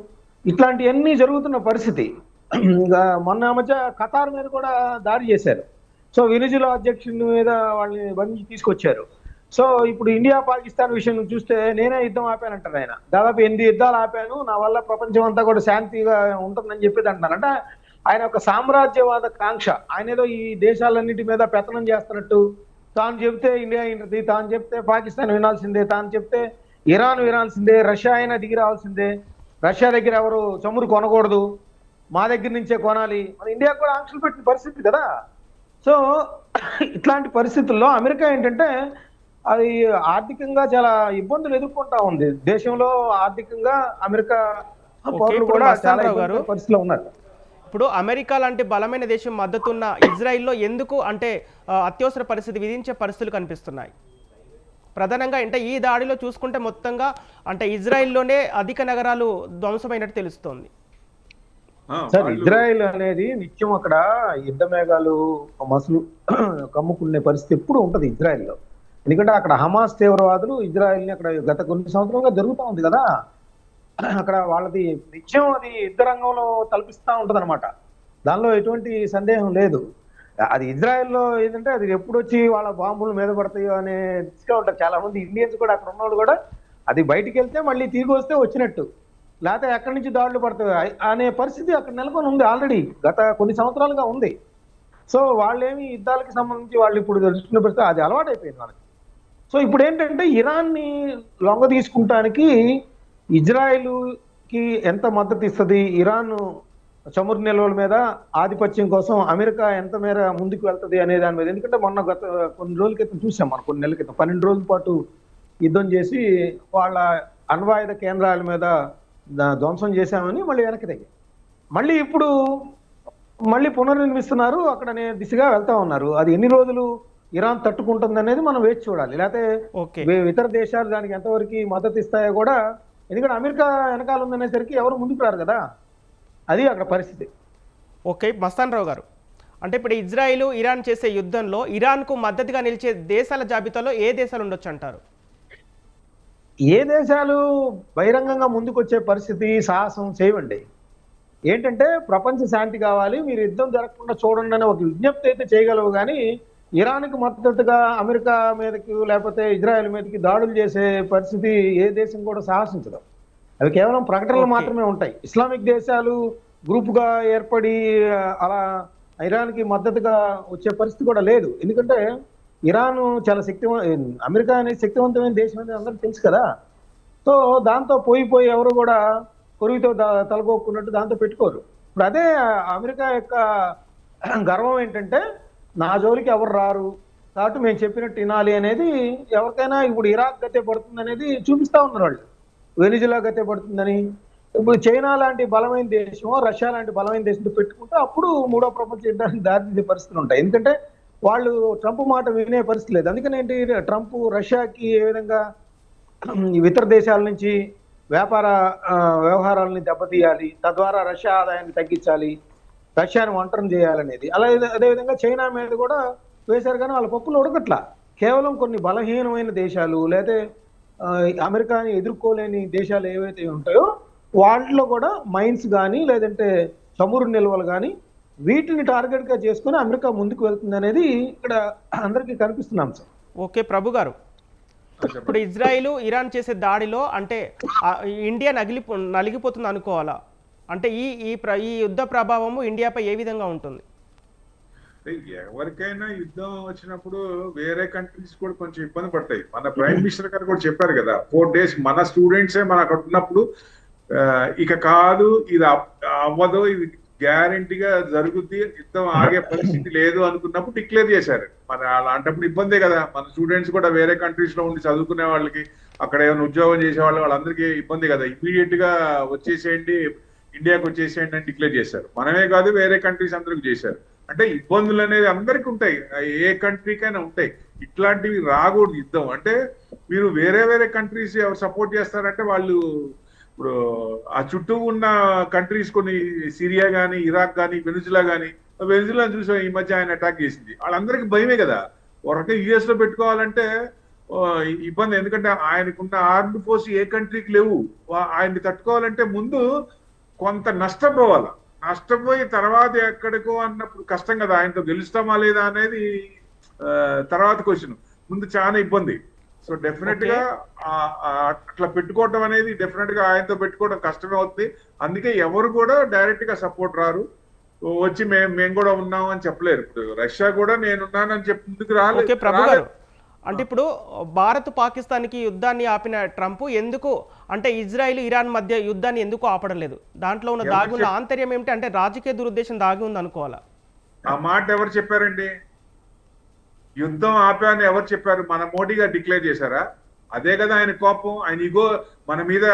ఇట్లాంటివన్నీ జరుగుతున్న పరిస్థితి. మొన్న మధ్య ఖతార్ మీద కూడా దాడి చేశారు. సో వెనిజులా అధ్యక్షుడి మీద వాళ్ళని బంధించి తీసుకొచ్చారు. సో ఇప్పుడు ఇండియా పాకిస్తాన్ విషయం చూస్తే నేనే యుద్ధం ఆపానంటారు ఆయన. దాదాపు 8 యుద్ధాలు ఆపాను, నా వల్ల ప్రపంచం అంతా కూడా శాంతిగా ఉంటుందని చెప్పేది అంటున్నారు. అంటే ఆయన ఒక సామ్రాజ్యవాద కాంక్ష. ఆయన ఏదో ఈ దేశాలన్నిటి మీద పెత్తనం చేస్తున్నట్టు, తాను చెప్తే ఇండియా వింటది, తాను చెప్తే పాకిస్తాన్ వినాల్సిందే, తాను చెప్తే ఇరాన్ వినాల్సిందే, రష్యా అయినా దిగి రావాల్సిందే, రష్యా దగ్గర ఎవరు చమురు కొనకూడదు, మా దగ్గర నుంచే కొనాలి, మన ఇండియా కూడా ఆంక్షలు పెట్టిన పరిస్థితి కదా. సో ఇట్లాంటి పరిస్థితుల్లో అమెరికా ఏంటంటే అది ఆర్థికంగా చాలా ఇబ్బందులు ఎదుర్కొంటా ఉంది. దేశంలో ఆర్థికంగా అమెరికా పౌరులు కూడా చాలా పరిస్థితిలో ఉన్నారు. ఇప్పుడు అమెరికా లాంటి బలమైన దేశం మద్దతున్న ఇజ్రాయిల్లో ఎందుకు అంటే అత్యవసర పరిస్థితి విధించే పరిస్థితులు కనిపిస్తున్నాయి? ప్రధానంగా అంటే ఈ దాడిలో చూసుకుంటే మొత్తంగా అంటే ఇజ్రాయిల్లోనే అధిక నగరాలు ధ్వంసమైనట్టు తెలుస్తోంది. సార్, ఇజ్రాయెల్ అనేది నిత్యం అక్కడ యుద్ధ మేఘాలు మసలు కమ్ముకునే పరిస్థితి ఎప్పుడు ఉంటది ఇజ్రాయెల్లో. ఎందుకంటే అక్కడ హమాస్ తీవ్రవాదులు ఇజ్రాయెల్ని అక్కడ గత కొన్ని సంవత్సరాలుగా జరుగుతూ ఉంది కదా, అక్కడ వాళ్ళది నిత్యం అది యుద్ధ రంగంలో తలపిస్తూ ఉంటది అనమాట. దానిలో ఎటువంటి సందేహం లేదు. అది ఇజ్రాయెల్లో ఏంటంటే అది ఎప్పుడు వచ్చి వాళ్ళ బాంబులు మీద పడతాయో అనే దిశగా ఉంటారు చాలా మంది ఇండియన్స్ కూడా. అక్కడ ఉన్నవాళ్ళు కూడా అది బయటికి వెళ్తే మళ్ళీ తిరిగి వస్తే వచ్చినట్టు, లేకపోతే ఎక్కడి నుంచి దాడులు పడతాయి అనే పరిస్థితి అక్కడ నెలకొని ఉంది ఆల్రెడీ, గత కొన్ని సంవత్సరాలుగా ఉంది. సో వాళ్ళేమి యుద్ధాలకు సంబంధించి వాళ్ళు ఇప్పుడు తెలుసుకున్న పరిస్థితి అది అలవాటు అయిపోయింది వాళ్ళకి. సో ఇప్పుడు ఏంటంటే ఇరాన్ని లొంగ తీసుకుంటానికి ఇజ్రాయెల్కి ఎంత మద్దతు ఇస్తుంది, ఇరాన్ చమురు నిల్వల మీద ఆధిపత్యం కోసం అమెరికా ఎంత మేర ముందుకు వెళ్తుంది అనే దాని మీద. ఎందుకంటే మొన్న గత కొన్ని రోజుల క్రితం చూసాం, మనం కొన్ని నెలల క్రితం 12 రోజుల పాటు యుద్ధం చేసి వాళ్ళ అణ్వాయుధ కేంద్రాల మీద ధ్వంసం చేశామని మళ్ళీ వెనక్కి తగ్గి మళ్ళీ ఇప్పుడు మళ్ళీ పునర్నిర్మిస్తున్నారు, అక్కడ దిశగా వెళ్తా ఉన్నారు. అది ఎన్ని రోజులు ఇరాన్ తట్టుకుంటుంది అనేది మనం వేచి చూడాలి. లేకపోతే ఇతర దేశాలు దానికి ఎంతవరకు మద్దతు ఇస్తాయో కూడా, ఎందుకంటే అమెరికా వెనకాల ఉందనేసరికి ఎవరు ముందుకు రారు కదా, అది అక్కడ పరిస్థితి. ఓకే మస్తాన్ రావు గారు, అంటే ఇప్పుడు ఇజ్రాయిల్ ఇరాన్ చేసే యుద్ధంలో ఇరాన్కు మద్దతుగా నిలిచే దేశాల జాబితాలో ఏ దేశాలు ఉండొచ్చు అంటారు? ఏ దేశాలు బహిరంగంగా ముందుకు వచ్చే పరిస్థితి సాహసం చేయవండి. ఏంటంటే ప్రపంచ శాంతి కావాలి, మీరు యుద్ధం జరగకుండా చూడండి అనే ఒక విజ్ఞప్తి అయితే చేయగలవు. కానీ ఇరాన్కి మద్దతుగా అమెరికా మీదకి లేకపోతే ఇజ్రాయెల్ మీదకి దాడులు చేసే పరిస్థితి ఏ దేశం కూడా సాహసించదు. అవి కేవలం ప్రకటనలు ఓకే. మాత్రమే ఉంటాయి. ఇస్లామిక్ దేశాలు గ్రూపుగా ఏర్పడి అలా ఇరాన్కి మద్దతుగా వచ్చే పరిస్థితి కూడా లేదు. ఎందుకంటే ఇరాన్ చాలా అమెరికా అనేది శక్తివంతమైన దేశం అనేది అందరికీ తెలుసు కదా. సో దాంతో పోయి ఎవరు కూడా కొరివితో తలగొక్కున్నట్టు దాంతో పెట్టుకోరు. ఇప్పుడు అదే అమెరికా యొక్క గర్వం ఏంటంటే నా జోలికి ఎవరు రారు కాబట్టి మేము చెప్పినట్టు వినాలి అనేది ఎవరికైనా ఇప్పుడు ఇరాక్ గతే పడుతుంది అనేది చూపిస్తా ఉన్నారు వాళ్ళు. వెనిజులా గతే పడుతుందని. ఇప్పుడు చైనా లాంటి బలమైన దేశం, రష్యా లాంటి బలమైన దేశంతో పెట్టుకుంటే అప్పుడు మూడో ప్రపంచ యుద్ధానికి దారితీసే పరిస్థితులు ఉంటాయి. ఎందుకంటే వాళ్ళు ట్రంప్ మాట వినే పరిస్థితి లేదు. అందుకని ఏంటి, ట్రంప్ రష్యాకి ఏ విధంగా ఇతర దేశాల నుంచి వ్యాపార వ్యవహారాలని దెబ్బతీయాలి, తద్వారా రష్యా ఆదాయాన్ని తగ్గించాలి, రష్యాను ఒంటరి చేయాలనేది. అదేవిధంగా చైనా మీద కూడా వేశారు, కానీ వాళ్ళ పప్పులు ఉడకట్లా. కేవలం కొన్ని బలహీనమైన దేశాలు లేదా అమెరికాని ఎదుర్కోలేని దేశాలు ఏవైతే ఉంటాయో వాటిలో కూడా మైన్స్ కానీ లేదంటే చమురు నిల్వలు కానీ వీటిని టార్గెట్గా చేసుకుని అమెరికా ముందుకు వెళ్తుంది అనేది ఇక్కడ అందరికీ కనిపిస్తున్నాం సార్. ఓకే ప్రభు గారు, ఇప్పుడు ఇజ్రాయిల్ ఇరాన్ చేసే దాడిలో అంటే ఇండియా నలిగిపోతుంది అనుకోవాలా? అంటే ఈ యుద్ధ ప్రభావము ఇండియాపై ఏ విధంగా ఉంటుంది? ఎవరికైనా యుద్ధం వచ్చినప్పుడు వేరే కంట్రీస్ కూడా కొంచెం ఇబ్బంది పడతాయి. మన ప్రైమ్ మినిస్టర్ గారు కూడా చెప్పారు కదా, 4 days మన స్టూడెంట్సే మన అక్కడ ఉన్నప్పుడు ఇక కాదు, ఇది అవ్వదు, ఇది గ్యారంటీగా జరుగుద్ది, యుద్ధం ఆగే పరిస్థితి లేదు అనుకున్నప్పుడు డిక్లేర్ చేశారు. మన అలాంటప్పుడు ఇబ్బందే కదా. మన స్టూడెంట్స్ కూడా వేరే కంట్రీస్ లో ఉండి చదువుకునే వాళ్ళకి, అక్కడ ఏమైనా ఉద్యోగం చేసే వాళ్ళందరికీ ఇబ్బంది కదా. ఇమీడియట్ గా వచ్చేసేయండి, ఇండియాకి వచ్చేసేయండి అని డిక్లేర్ చేశారు. మనమే కాదు వేరే కంట్రీస్ అందరికి చేశారు. అంటే ఇబ్బందులు అనేది అందరికి ఉంటాయి, ఏ కంట్రీకైనా ఉంటాయి. ఇట్లాంటివి రాకూడదు యుద్ధం. అంటే మీరు వేరే కంట్రీస్ ఎవరు సపోర్ట్ చేస్తారంటే వాళ్ళు ఇప్పుడు ఆ చుట్టూ ఉన్న కంట్రీస్ కొన్ని సిరియా కానీ, ఇరాక్ కానీ, వెనుజులా కానీ, వెనుజులా చూసాం ఈ మధ్య ఆయన అటాక్ చేసింది. వాళ్ళందరికీ భయమే కదా. ఒక యుఎస్ లో పెట్టుకోవాలంటే ఇబ్బంది. ఎందుకంటే ఆయనకున్న ఆర్మ్డ్ ఫోర్స్ ఏ కంట్రీకి లేవు. ఆయన్ని తట్టుకోవాలంటే ముందు కొంత నష్టపోవాలి. నష్టపోయి తర్వాత ఎక్కడికో అన్నప్పుడు కష్టం కదా. ఆయనతో గెలుస్తామా లేదా అనేది తర్వాత క్వశ్చన్. ముందు చాలా ఇబ్బంది. సో డెఫినెట్ గా అట్లా పెట్టుకోవటం అనేది డెఫినెట్ గా ఆయనతో పెట్టుకోవడం కష్టమే అవుతుంది. అందుకే ఎవరు కూడా డైరెక్ట్ గా సపోర్ట్ రారు, వచ్చి మేము కూడా ఉన్నాం అని చెప్పలేరు. ఇప్పుడు రష్యా కూడా నేనున్నానని చెప్పి ముందుకు రాలేదు. అంటే ఇప్పుడు భారత్ పాకిస్తాన్కి యుద్ధాన్ని ఆపిన ట్రంప్ ఎందుకు అంటే ఇజ్రాయిల్ ఇరాన్ మధ్య యుద్ధాన్ని ఎందుకు ఆపడం లేదు? దాంట్లో ఉన్న దాగి ఉన్న ఆంతర్యం ఏమిటి? అంటే రాజకీయ దురుద్దేశం దాగి ఉంది అనుకోవాలా? ఆ మాట ఎవరు చెప్పారండి? యుద్ధం ఆపాలని ఎవరు చెప్పారు? మన మోడీ గారు డిక్లేర్ చేశారా? అదే కదా ఆయన కోపం, ఆయన ఇగో. మన మీద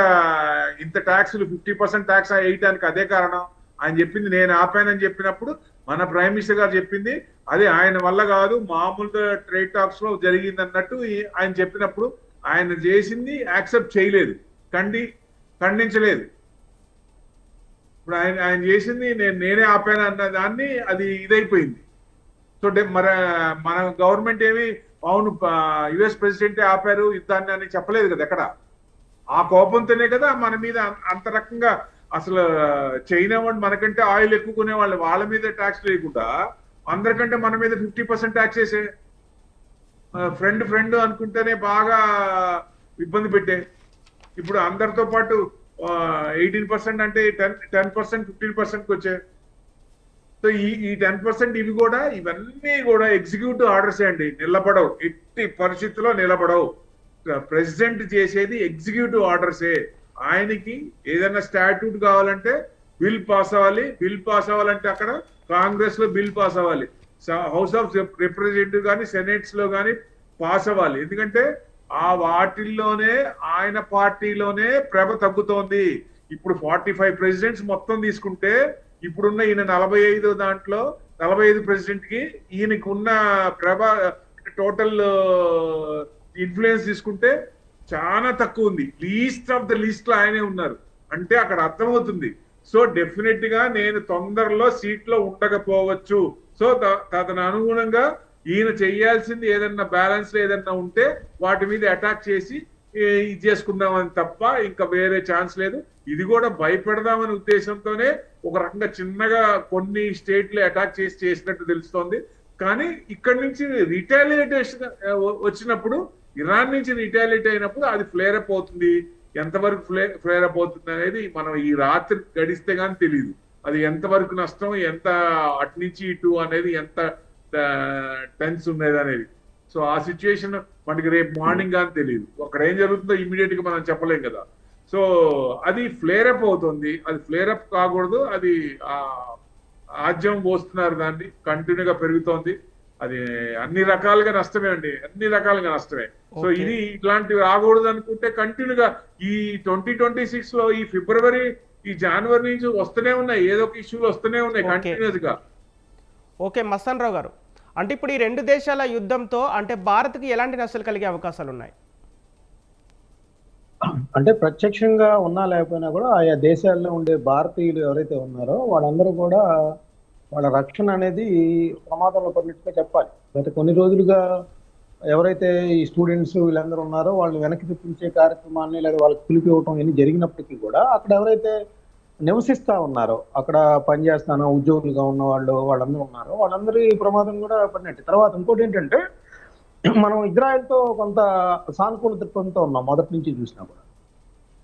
ఇంత ట్యాక్సులు 50% ట్యాక్స్ వేయటానికి అదే కారణం. ఆయన చెప్పింది నేను ఆపానని చెప్పినప్పుడు మన ప్రైమ్ మినిస్టర్ గారు చెప్పింది అది ఆయన వల్ల కాదు, మామూలుగా ట్రేడ్ టాక్స్ లో జరిగింది అన్నట్టు ఆయన చెప్పినప్పుడు ఆయన చేసింది యాక్సెప్ట్ చేయలేదు, ఖండించలేదు. ఇప్పుడు ఆయన చేసింది నేనే ఆపాను అన్న దాన్ని అది ఇదైపోయింది. సో మరి మన గవర్నమెంట్ ఏమి అవును యుఎస్ ప్రెసిడెంటే ఆపారు యుద్ధాన్ని అని చెప్పలేదు కదా ఎక్కడ. ఆ కోపంతోనే కదా మన మీద అంత రకంగా. అసలు చైనా వాళ్ళు మనకంటే ఆయిల్ ఎక్కువ కొనే వాళ్ళ మీద ట్యాక్స్ లేకుండా అందరికంటే మన మీద 50% ట్యాక్స్ వేసే. ఫ్రెండ్ అనుకుంటేనే బాగా ఇబ్బంది పెట్టే. ఇప్పుడు అందరితో పాటు 18% అంటే 10% 15%కి వచ్చాయి. సో ఈ 10% ఇవన్నీ కూడా ఎగ్జిక్యూటివ్ ఆర్డర్స్ అండి, నిలబడవు, ఎట్టి పరిస్థితుల్లో నిలబడవు. ప్రెసిడెంట్ చేసేది ఎగ్జిక్యూటివ్ ఆర్డర్సే. ఆయనకి ఏదైనా స్టాట్యూట్ కావాలంటే బిల్ పాస్ అవ్వాలి. బిల్ పాస్ అవ్వాలంటే అక్కడ కాంగ్రెస్ లో బిల్ పాస్ అవ్వాలి, హౌస్ ఆఫ్ రిప్రజెంటేటివ్ కానీ సెనేట్స్ లో కానీ పాస్ అవ్వాలి. ఎందుకంటే ఆ వాటిల్లోనే ఆయన పార్టీలోనే ప్రభ తగ్గుతోంది. ఇప్పుడు 45 ప్రెసిడెంట్స్ మొత్తం తీసుకుంటే ఇప్పుడున్న ఈయన 45 దాంట్లో 45 ప్రెసిడెంట్ కి ఈయనకు ఉన్న ప్రభ టోటల్ ఇన్ఫ్లుయెన్స్ తీసుకుంటే చాలా తక్కువ ఉంది. లీస్ట్ ఆఫ్ ద లిస్ట్ లో ఆయనే ఉన్నారు అంటే అక్కడ అర్థమవుతుంది. సో డెఫినెట్ గా నేను తొందరలో సీట్ లో ఉండకపోవచ్చు. సో తదను అనుగుణంగా ఈయన చేయాల్సింది ఏదన్నా బ్యాలెన్స్ ఏదన్నా ఉంటే వాటి మీద అటాక్ చేసి ఇది చేసుకుందామని తప్ప ఇంకా వేరే ఛాన్స్ లేదు. ఇది కూడా భయపెడదామనే ఉద్దేశంతోనే ఒక రకంగా చిన్నగా కొన్ని స్టేట్లు అటాక్ చేసినట్టు తెలుస్తోంది. కానీ ఇక్కడ నుంచి రిటాలియేటేషన్ వచ్చినప్పుడు, ఇరాన్ నుంచి రిటాలియేట్ అయినప్పుడు అది ఫ్లేర్ అప్ అవుతుంది. ఎంతవరకు ఫ్లేర్ అప్ అవుతుంది అనేది మనం ఈ రాత్రి గడిస్తే గానీ తెలియదు. అది ఎంతవరకు నష్టం, ఎంత అటు నుంచి ఇటు అనేది, ఎంత టెన్స్ ఉండేది అనేది. సో ఆ సిచ్యుయేషన్ మనకి రేపు మార్నింగ్ కానీ తెలియదు. అక్కడ ఏం జరుగుతుందో ఇమీడియట్ గా మనం చెప్పలేం కదా. సో అది ఫ్లేర్ అప్ అవుతుంది. అది ఫ్లేర్ అప్ కాకూడదు. అది ఆజ్యం పోస్తున్నారు, దాన్ని కంటిన్యూగా పెరుగుతోంది. అది అన్ని రకాలుగా నష్టమే అండి, అన్ని రకాలుగా నష్టమే. సో ఇది ఇట్లాంటివి రాకూడదు అనుకుంటే కంటిన్యూగా ఈ 2026 లో ఈ ఫిబ్రవరి, ఈ జనవరి నుంచి వస్తూనే ఉన్నాయి, ఏదో ఒక ఇష్యూలు వస్తూనే ఉన్నాయి కంటిన్యూస్ గా. ఓకే మస్తాన్ రావు గారు, అంటే ఇప్పుడు ఈ రెండు దేశాల యుద్ధంతో అంటే భారత్కి ఎలాంటి నష్టాలు కలిగే అవకాశాలు ఉన్నాయి? అంటే ప్రత్యక్షంగా ఉన్నా లేకపోయినా కూడా ఆయా దేశాల్లో ఉండే భారతీయులు ఎవరైతే ఉన్నారో వాళ్ళందరూ కూడా వాళ్ళ రక్షణ అనేది ప్రమాదంలో పడినట్టుగా చెప్పాలి. గత కొన్ని రోజులుగా ఎవరైతే ఈ స్టూడెంట్స్ వీళ్ళందరూ ఉన్నారో వాళ్ళని వెనక్కి తెప్పించే కార్యక్రమాన్ని లేదా వాళ్ళకి పిలిపి ఇవ్వటం ఇన్ని జరిగినప్పటికీ కూడా అక్కడ ఎవరైతే నివసిస్తా ఉన్నారో, అక్కడ పనిచేస్తానో ఉద్యోగులుగా ఉన్న వాళ్ళందరూ ఉన్నారో వాళ్ళందరూ ఈ ప్రమాదం కూడా పడినట్టు. తర్వాత ఇంకోటి ఏంటంటే మనం ఇజ్రాయెల్తో కొంత సానుకూల దృక్పథంతో ఉన్నాం మొదటి నుంచి చూసినా కూడా.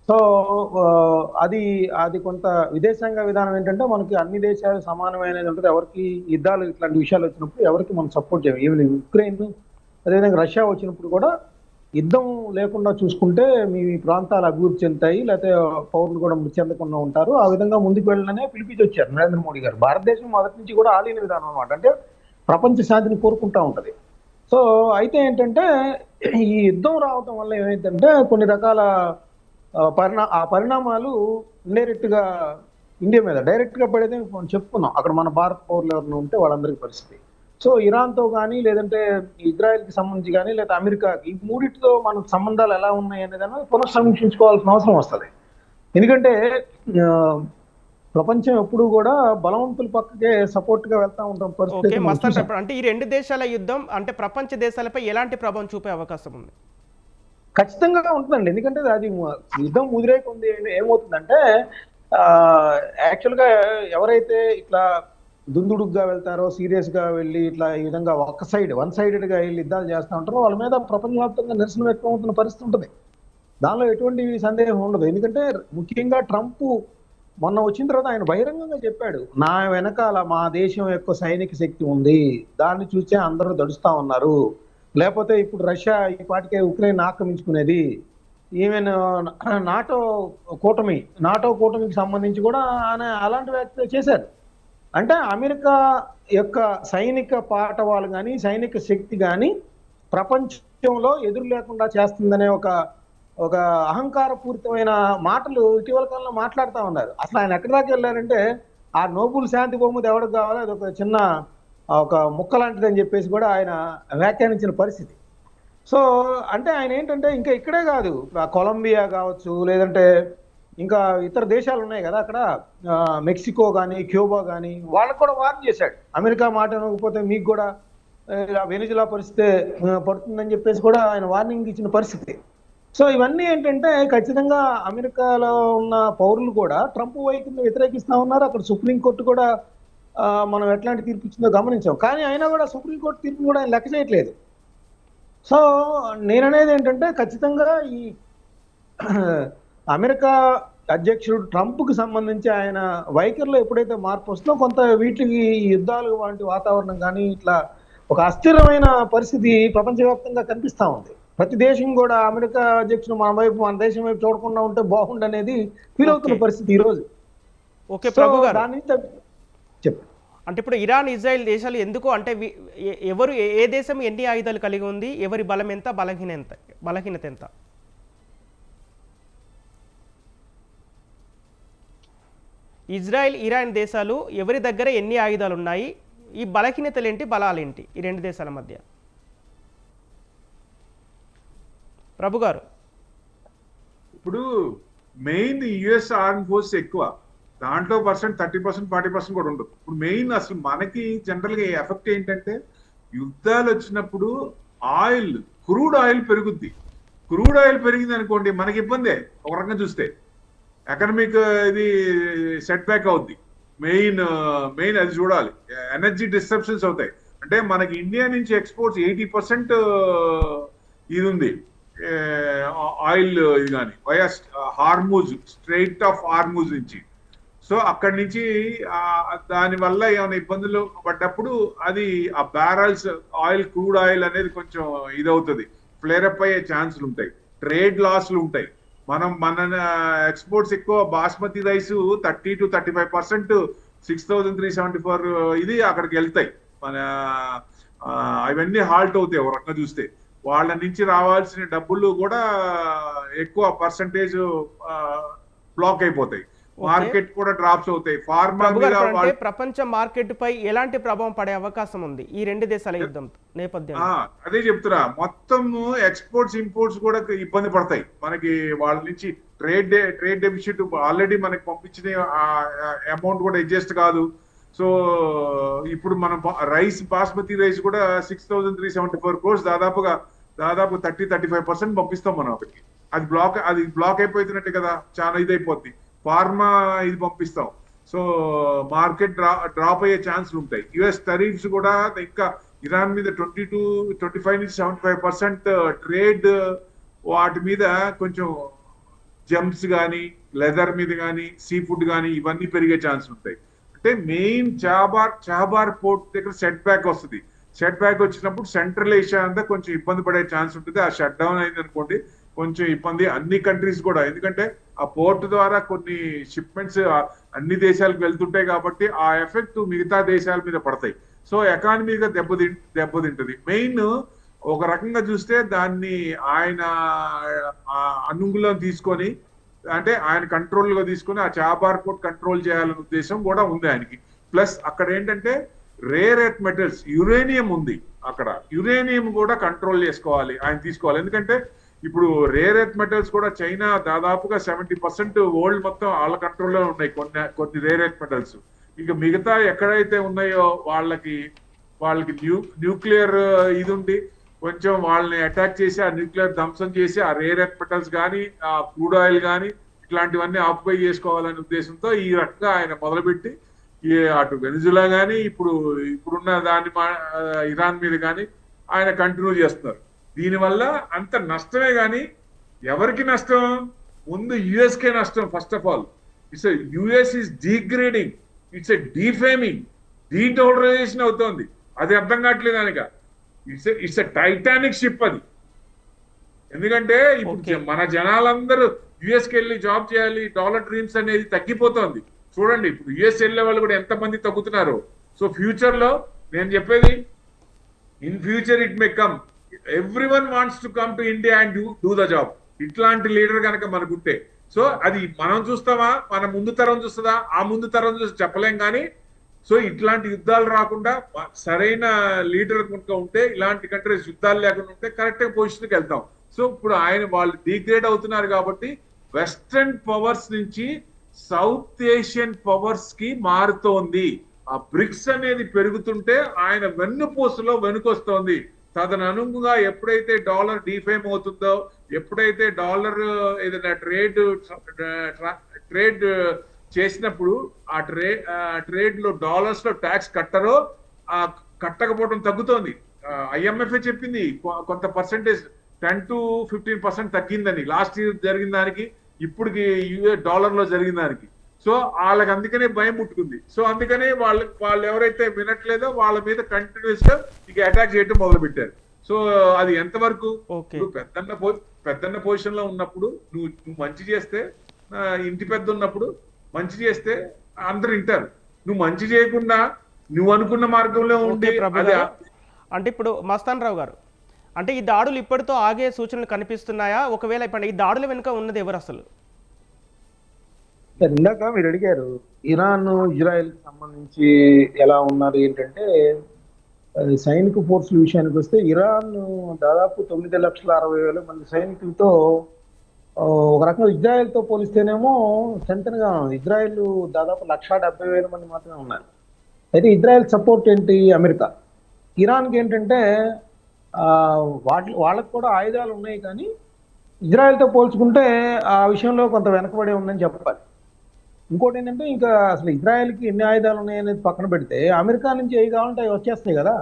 సో అది కొంత విదేశాంగ విధానం ఏంటంటే మనకి అన్ని దేశాలు సమానమైనది ఉంటుంది. ఎవరికి యుద్ధాలు ఇట్లాంటి విషయాలు వచ్చినప్పుడు ఎవరికి మనం సపోర్ట్ చేయాలి. ఈవెన్ యుక్రెయిన్ అదేవిధంగా రష్యా వచ్చినప్పుడు కూడా యుద్ధం లేకుండా చూసుకుంటే మీ ప్రాంతాలు అభివృద్ధి చెందుతాయి, లేకపోతే పౌరులు కూడా మృతి చెందకుండా ఉంటారు. ఆ విధంగా ముందుకు వెళ్ళాలనే పిలిపించి వచ్చారు నరేంద్ర మోడీ గారు. భారతదేశం మొదటి నుంచి కూడా ఆలీన విధానం అనమాట, అంటే ప్రపంచ శాంతిని కోరుకుంటా ఉంటది. సో అయితే ఏంటంటే ఈ యుద్ధం రావటం వల్ల ఏమైందంటే కొన్ని రకాల పరిణామాలు ఇండైరెక్ట్ గా ఇండియా మీద డైరెక్ట్ గా పడేది మనం చెప్పుకున్నాం. అక్కడ మన భారత పౌరులు ఎవరైనా ఉంటే వాళ్ళందరికీ పరిస్థితి. సో ఇరాన్తో కానీ, లేదంటే ఇజ్రాయెల్కి సంబంధించి కానీ, లేదా అమెరికాకి, ఈ మూడింటితో మన సంబంధాలు ఎలా ఉన్నాయి అనేదాన్ని పునఃసమీక్షించుకోవాల్సిన అవసరం వస్తుంది. ఎందుకంటే ప్రపంచం ఎప్పుడు కూడా బలవంతుల పక్కకే సపోర్ట్ గా వెళ్తా ఉంటాం పరిస్థితి. అంటే ఈ రెండు దేశాల యుద్ధం అంటే ప్రపంచ దేశాలపై ఎలాంటి ప్రభావం చూపే అవకాశం ఉంది? ఖచ్చితంగా ఉంటుందండి. ఎందుకంటే అది యుద్ధం ముదిరేకుంది. ఏమవుతుందంటే యాక్చువల్గా ఎవరైతే ఇట్లా దుందుడుగ్గా వెళ్తారో, సీరియస్ గా వెళ్ళి ఇట్లా ఈ విధంగా వన్ సైడెడ్ గా వెళ్ళి యుద్ధాలు చేస్తూ ఉంటారో వాళ్ళ మీద ప్రపంచవ్యాప్తంగా నిరసన వ్యక్తం అవుతున్న పరిస్థితి ఉంటుంది. దానిలో ఎటువంటి సందేహం ఉండదు. ఎందుకంటే ముఖ్యంగా ట్రంప్ మొన్న వచ్చిన తర్వాత ఆయన బహిరంగంగా చెప్పాడు, నా వెనకాల మా దేశం యొక్క సైనిక శక్తి ఉంది, దాన్ని చూసే అందరూ దడుస్తా ఉన్నారు, లేకపోతే ఇప్పుడు రష్యా ఈ పాటికే ఉక్రెయిన్ ఆక్రమించుకునేది. ఈవెన్ నాటో కూటమికి సంబంధించి కూడా ఆయన అలాంటి వ్యాఖ్యలు చేశారు. అంటే అమెరికా యొక్క సైనిక పాటవాలు కానీ, సైనిక శక్తి కానీ ప్రపంచంలో ఎదురు లేకుండా చేస్తుందనే ఒక అహంకారపూరితమైన మాటలు ఇటీవల కాలంలో మాట్లాడుతూ ఉన్నారు. అసలు ఆయన ఎక్కడి దాకా వెళ్ళారంటే ఆ నోబుల్ శాంతి బహుమతి ఎవరికి కావాలో అది ఒక చిన్న ఒక ముక్క లాంటిదని చెప్పేసి కూడా ఆయన వ్యాఖ్యానించిన పరిస్థితి. సో అంటే ఆయన ఏంటంటే ఇంకా ఇక్కడే కాదు, కొలంబియా కావచ్చు, లేదంటే ఇంకా ఇతర దేశాలు ఉన్నాయి కదా అక్కడ, మెక్సికో కానీ, క్యూబా కానీ, వాళ్ళకు కూడా వార్న్ చేశాడు. అమెరికా మాట అనకపోతే మీకు కూడా వెనిజులా పరిస్థితి పడుతుందని చెప్పేసి కూడా ఆయన వార్నింగ్ ఇచ్చిన పరిస్థితి. సో ఇవన్నీ ఏంటంటే ఖచ్చితంగా అమెరికాలో ఉన్న పౌరులు కూడా ట్రంప్ వైఖరిని వ్యతిరేకిస్తూ ఉన్నారు. అక్కడ సుప్రీంకోర్టు కూడా మనం ఎట్లాంటి తీర్పు ఇచ్చిందో గమనించాం. కానీ అయినా కూడా సుప్రీంకోర్టు తీర్పుని కూడా ఆయన లెక్క చేయట్లేదు. సో నేననేది ఏంటంటే ఖచ్చితంగా ఈ అమెరికా అధ్యక్షుడు ట్రంప్కి సంబంధించి ఆయన వైఖరిలో ఎప్పుడైతే మార్పు వస్తుందో కొంత వీటికి యుద్ధాలు వంటి వాతావరణం కానీ ఇట్లా ఒక అస్థిరమైన పరిస్థితి ప్రపంచవ్యాప్తంగా కనిపిస్తూ ఉంది. ప్రతి దేశం కూడా అమెరికా అధ్యక్షుడు మన దేశం వైపు చూడకుండా ఉంటే బాగుండనేది ఫీల్ అవుతున్న పరిస్థితి ఈ రోజు. ఓకే ప్రభు గారు, దాని చెప్పు. అంటే ఇప్పుడు ఇరాన్, ఇజ్రాయెల్ దేశాలు ఎందుకు అంటే ఎవరు ఏ దేశం ఎన్ని ఆయుధాలు కలిగి ఉంది, ఎవరి బలం ఎంత, బలహీనత ఎంత? ఇజ్రాయెల్, ఇరాన్ దేశాలు ఎవరి దగ్గర ఎన్ని ఆయుధాలు ఉన్నాయి, ఈ బలహీనతలు ఏంటి, బలాలేంటి ఈ రెండు దేశాల మధ్య? ప్రభు గారు, ఇప్పుడు మెయిన్ యుఎస్ ఆర్మ్ ఫోర్స్ ఎక్కువ, దాంట్లో 30%, 40% కూడా ఉండదు. ఇప్పుడు మెయిన్ అసలు మనకి జనరల్ గా ఎఫెక్ట్ ఏంటంటే యుద్ధాలు వచ్చినప్పుడు క్రూడ్ ఆయిల్ పెరుగుద్ది. క్రూడ్ ఆయిల్ పెరిగింది అనుకోండి మనకి ఇబ్బందే, ఒక రకంగా చూస్తే ఎకనామిక్ ఇది సెట్ బ్యాక్ అవుద్ది. మెయిన్ అది చూడాలి. ఎనర్జీ డిస్ట్రప్షన్స్ అవుతాయి. అంటే మనకి ఇండియా నుంచి ఎక్స్పోర్ట్స్ 80% ఇది ఉంది, ఆయిల్ ఇది కానీ via Hormuz, straight of Hormuz నుంచి. సో అక్కడి నుంచి దాని వల్ల ఏమైనా ఇబ్బందులు పడ్డప్పుడు అది ఆ బ్యారల్స్ ఆయిల్, క్రూడ్ ఆయిల్ అనేది కొంచెం ఇదవుతుంది, ఫ్లేరప్ అయ్యే ఛాన్సులు ఉంటాయి, ట్రేడ్ లాస్లు ఉంటాయి. మన ఎక్స్పోర్ట్స్ ఎక్కువ బాస్మతి రైస్ 30 to 35% 6,374 ఇది అక్కడికి వెళ్తాయి. మన అవన్నీ హాల్ట్ అవుతాయి ఒక రకంగా చూస్తే. వాళ్ళ నుంచి రావాల్సిన డబ్బులు కూడా ఎక్కువ పర్సంటేజ్ బ్లాక్ అయిపోతాయి, మార్కెట్ కూడా డ్రాప్స్ అవుతాయి. ఫార్మర్ అంటే ప్రపంచ మార్కెట్ పై ఎలాంటి ప్రభావం పడే అవకాశం ఉంది ఈ రెండు దేశాల యుద్ధం నేపథ్యంలో? అదే చెప్తున్నా, మొత్తం ఎక్స్పోర్ట్స్ ఇంపోర్ట్స్ కూడా ఇబ్బంది పడతాయి మనకి. వాళ్ళ నుంచి ట్రేడ్ డెఫిసిట్ ఆల్రెడీ మనకి పంపించిన అమౌంట్ కూడా అడ్జస్ట్ కాదు. సో ఇప్పుడు మనం రైస్, బాస్మతి రైస్ కూడా 6,374 crores దాదాపు 30-35% పంపిస్తాం మనం అక్కడికి. అది బ్లాక్ అయిపోతున్నట్టే కదా, చాలా ఇదైపోద్ది. ఫార్మా ఇది పంపిస్తాం, సో మార్కెట్ డ్రాప్ అయ్యే ఛాన్సులు ఉంటాయి. యుఎస్ టరీఫ్స్ కూడా ఇంకా ఇరాన్ మీద 25-75% ట్రేడ్, వాటి మీద కొంచెం జంప్స్ కానీ, లెదర్ మీద కానీ, సీ ఫుడ్ కానీ ఇవన్నీ పెరిగే ఛాన్స్ ఉంటాయి. అంటే మెయిన్ చాబార్ పోర్ట్ దగ్గర సెట్ బ్యాక్ వస్తుంది. సెట్ బ్యాక్ వచ్చినప్పుడు సెంట్రల్ ఏషియా అంతా కొంచెం ఇబ్బంది పడే ఛాన్స్ ఉంటుంది. ఆ షట్ డౌన్ అయింది అనుకోండి, కొంచెం ఇబ్బంది అన్ని కంట్రీస్ కూడా. ఎందుకంటే ఆ పోర్ట్ ద్వారా కొన్ని షిప్మెంట్స్ అన్ని దేశాలకు వెళ్తుంటాయి కాబట్టి ఆ ఎఫెక్ట్ మిగతా దేశాల మీద పడతాయి. సో ఎకానమీగా దెబ్బతింటది. మెయిన్ ఒక రకంగా చూస్తే దాన్ని ఆయన అనుగుణంలో తీసుకొని, అంటే ఆయన కంట్రోల్గా తీసుకొని ఆ చాబార్ పోర్ట్ కంట్రోల్ చేయాలనే ఉద్దేశం కూడా ఉంది ఆయనకి. ప్లస్ అక్కడ ఏంటంటే రేర్ ఎర్త్ మెటల్స్, యురేనియం ఉంది అక్కడ, యురేనియం కూడా కంట్రోల్ చేసుకోవాలి, ఆయన తీసుకోవాలి. ఎందుకంటే ఇప్పుడు రేర్ ఎర్త్ మెటల్స్ కూడా చైనా దాదాపుగా 70% వరల్డ్ మొత్తం వాళ్ళ కంట్రోల్లో ఉన్నాయి కొన్ని రేర్ ఎర్త్ మెటల్స్. ఇక మిగతా ఎక్కడైతే ఉన్నాయో వాళ్ళకి న్యూక్లియర్ ఇది ఉంది, కొంచెం వాళ్ళని అటాక్ చేసి ఆ న్యూక్లియర్ ధ్వంసం చేసి ఆ రేర్ ఎర్త్ మెటల్స్ కానీ, ఆ క్రూడ్ ఆయిల్ కానీ ఇట్లాంటివన్నీ ఆక్యుపై చేసుకోవాలనే ఉద్దేశంతో ఈ రకంగా ఆయన మొదలుపెట్టి అటు వెనిజులా కానీ ఇప్పుడున్న దాన్ని ఇరాన్ మీద కానీ ఆయన కంటిన్యూ చేస్తున్నారు. దీనివల్ల అంత నష్టమే కానీ ఎవరికి నష్టం? ముందు యుఎస్కే నష్టం. First of all US is degrading, it's a defaming, dedollarisation అవుతోంది. అది అర్థం కావట్లేదు కనుక ఇట్స్ ఎ టైటానిక్ షిప్ అది. ఎందుకంటే ఇప్పుడు మన జనాలందరూ యుఎస్కి వెళ్ళి జాబ్ చేయాలి, డాలర్ డ్రీమ్స్ అనేది తగ్గిపోతోంది. చూడండి ఇప్పుడు యుఎస్ వెళ్ళే వాళ్ళు కూడా ఎంతమంది తగ్గుతున్నారు. సో ఫ్యూచర్ లో నేను చెప్పేది, in future it may come, everyone wants to come to India and do the job. ఇట్లాంటి లీడర్ కనుక మనకుంటే, సో అది మనం చూస్తామా, మన ముందు తరం చూస్తుందా, ఆ ముందు తరం చూసి చెప్పలేం. కానీ సో ఇట్లాంటి యుద్ధాలు రాకుండా సరైన లీడర్ కనుక ఉంటే, ఇలాంటి కంట్రీస్ యుద్ధాలు లేకుండా ఉంటే కరెక్ట్ పొజిషన్కి వెళ్తాం. సో ఇప్పుడు వాళ్ళు డిగ్రేడ్ అవుతున్నారు కాబట్టి వెస్ట్రన్ పవర్స్ నుంచి సౌత్ ఏషియన్ పవర్స్ కి మారుతోంది. ఆ బ్రిక్స్ అనేది పెరుగుతుంటే ఆయన వెన్నుపూసలో వెనుకొస్తోంది. తదనుగుణంగా ఎప్పుడైతే డాలర్ డిఫేమ్ అవుతుందో, ఎప్పుడైతే డాలర్ ఏదైనా ట్రేడ్ చేసినప్పుడు ఆ ట్రేడ్ లో డాలర్స్ లో ట్యాక్స్ కట్టరో, ఆ కట్టకపోవడం తగ్గుతోంది. ఐఎంఎఫ్ఏ చెప్పింది కొంత పర్సెంటేజ్ 10 to 15% తగ్గిందని లాస్ట్ ఇయర్ జరిగిన దానికి, ఇప్పటికి డాలర్ లో జరిగిన దానికి. సో వాళ్ళకి అందుకనే భయం పుట్టుకుంది. సో అందుకనే వాళ్ళు ఎవరైతే వినట్లేదో వాళ్ళ మీద కంటిన్యూస్ గా ఇక అటాక్ చేయడం మొదలు పెట్టారు. సో అది ఎంతవరకు, పెద్దన్న పొజిషన్ లో ఉన్నప్పుడు నువ్వు మంచి చేస్తే, ఇంటి పెద్ద ఉన్నప్పుడు మంచి చేస్తే అందరు వింటారు. నువ్వు మంచి చేయకుండా నువ్వు అనుకున్న మార్గంలో ఉండి అంటే ఇప్పుడు మస్తాన్ రావు గారు, అంటే ఈ దాడులు ఇప్పటితో ఆగే సూచనలు కనిపిస్తున్నాయా? ఒకవేళ ఇప్పుడు ఈ దాడుల వెనుక ఉన్నది ఎవరు అసలు? ఇందాక మీరు అడిగారు ఇరాన్ ఇజ్రాయెల్ సంబంధించి ఎలా ఉన్నారు ఏంటంటే, సైనిక ఫోర్సుల విషయానికి వస్తే ఇరాన్ దాదాపు 9,60,60,000 మంది సైనికులతో, ఒక రకంగా ఇజ్రాయెల్తో పోలిస్తేనేమో సెంతనగా ఇజ్రాయెల్ దాదాపు 1,70,000 మంది మాత్రమే ఉన్నారు. అయితే ఇజ్రాయెల్ సపోర్ట్ ఏంటి? అమెరికా. ఇరాన్కి ఏంటంటే వాళ్ళకు కూడా ఆయుధాలు ఉన్నాయి, కానీ ఇజ్రాయెల్తో పోల్చుకుంటే ఆ విషయంలో కొంత వెనకబడి ఉందని చెప్పాలి. ఇంకోటి ఏంటంటే, ఇంకా అసలు ఇజ్రాయెల్కి ఎన్ని ఆయుధాలు ఉన్నాయనేది పక్కన పెడితే, అమెరికా నుంచి ఏవి కావాలంటే అవి వచ్చేస్తాయి కదా.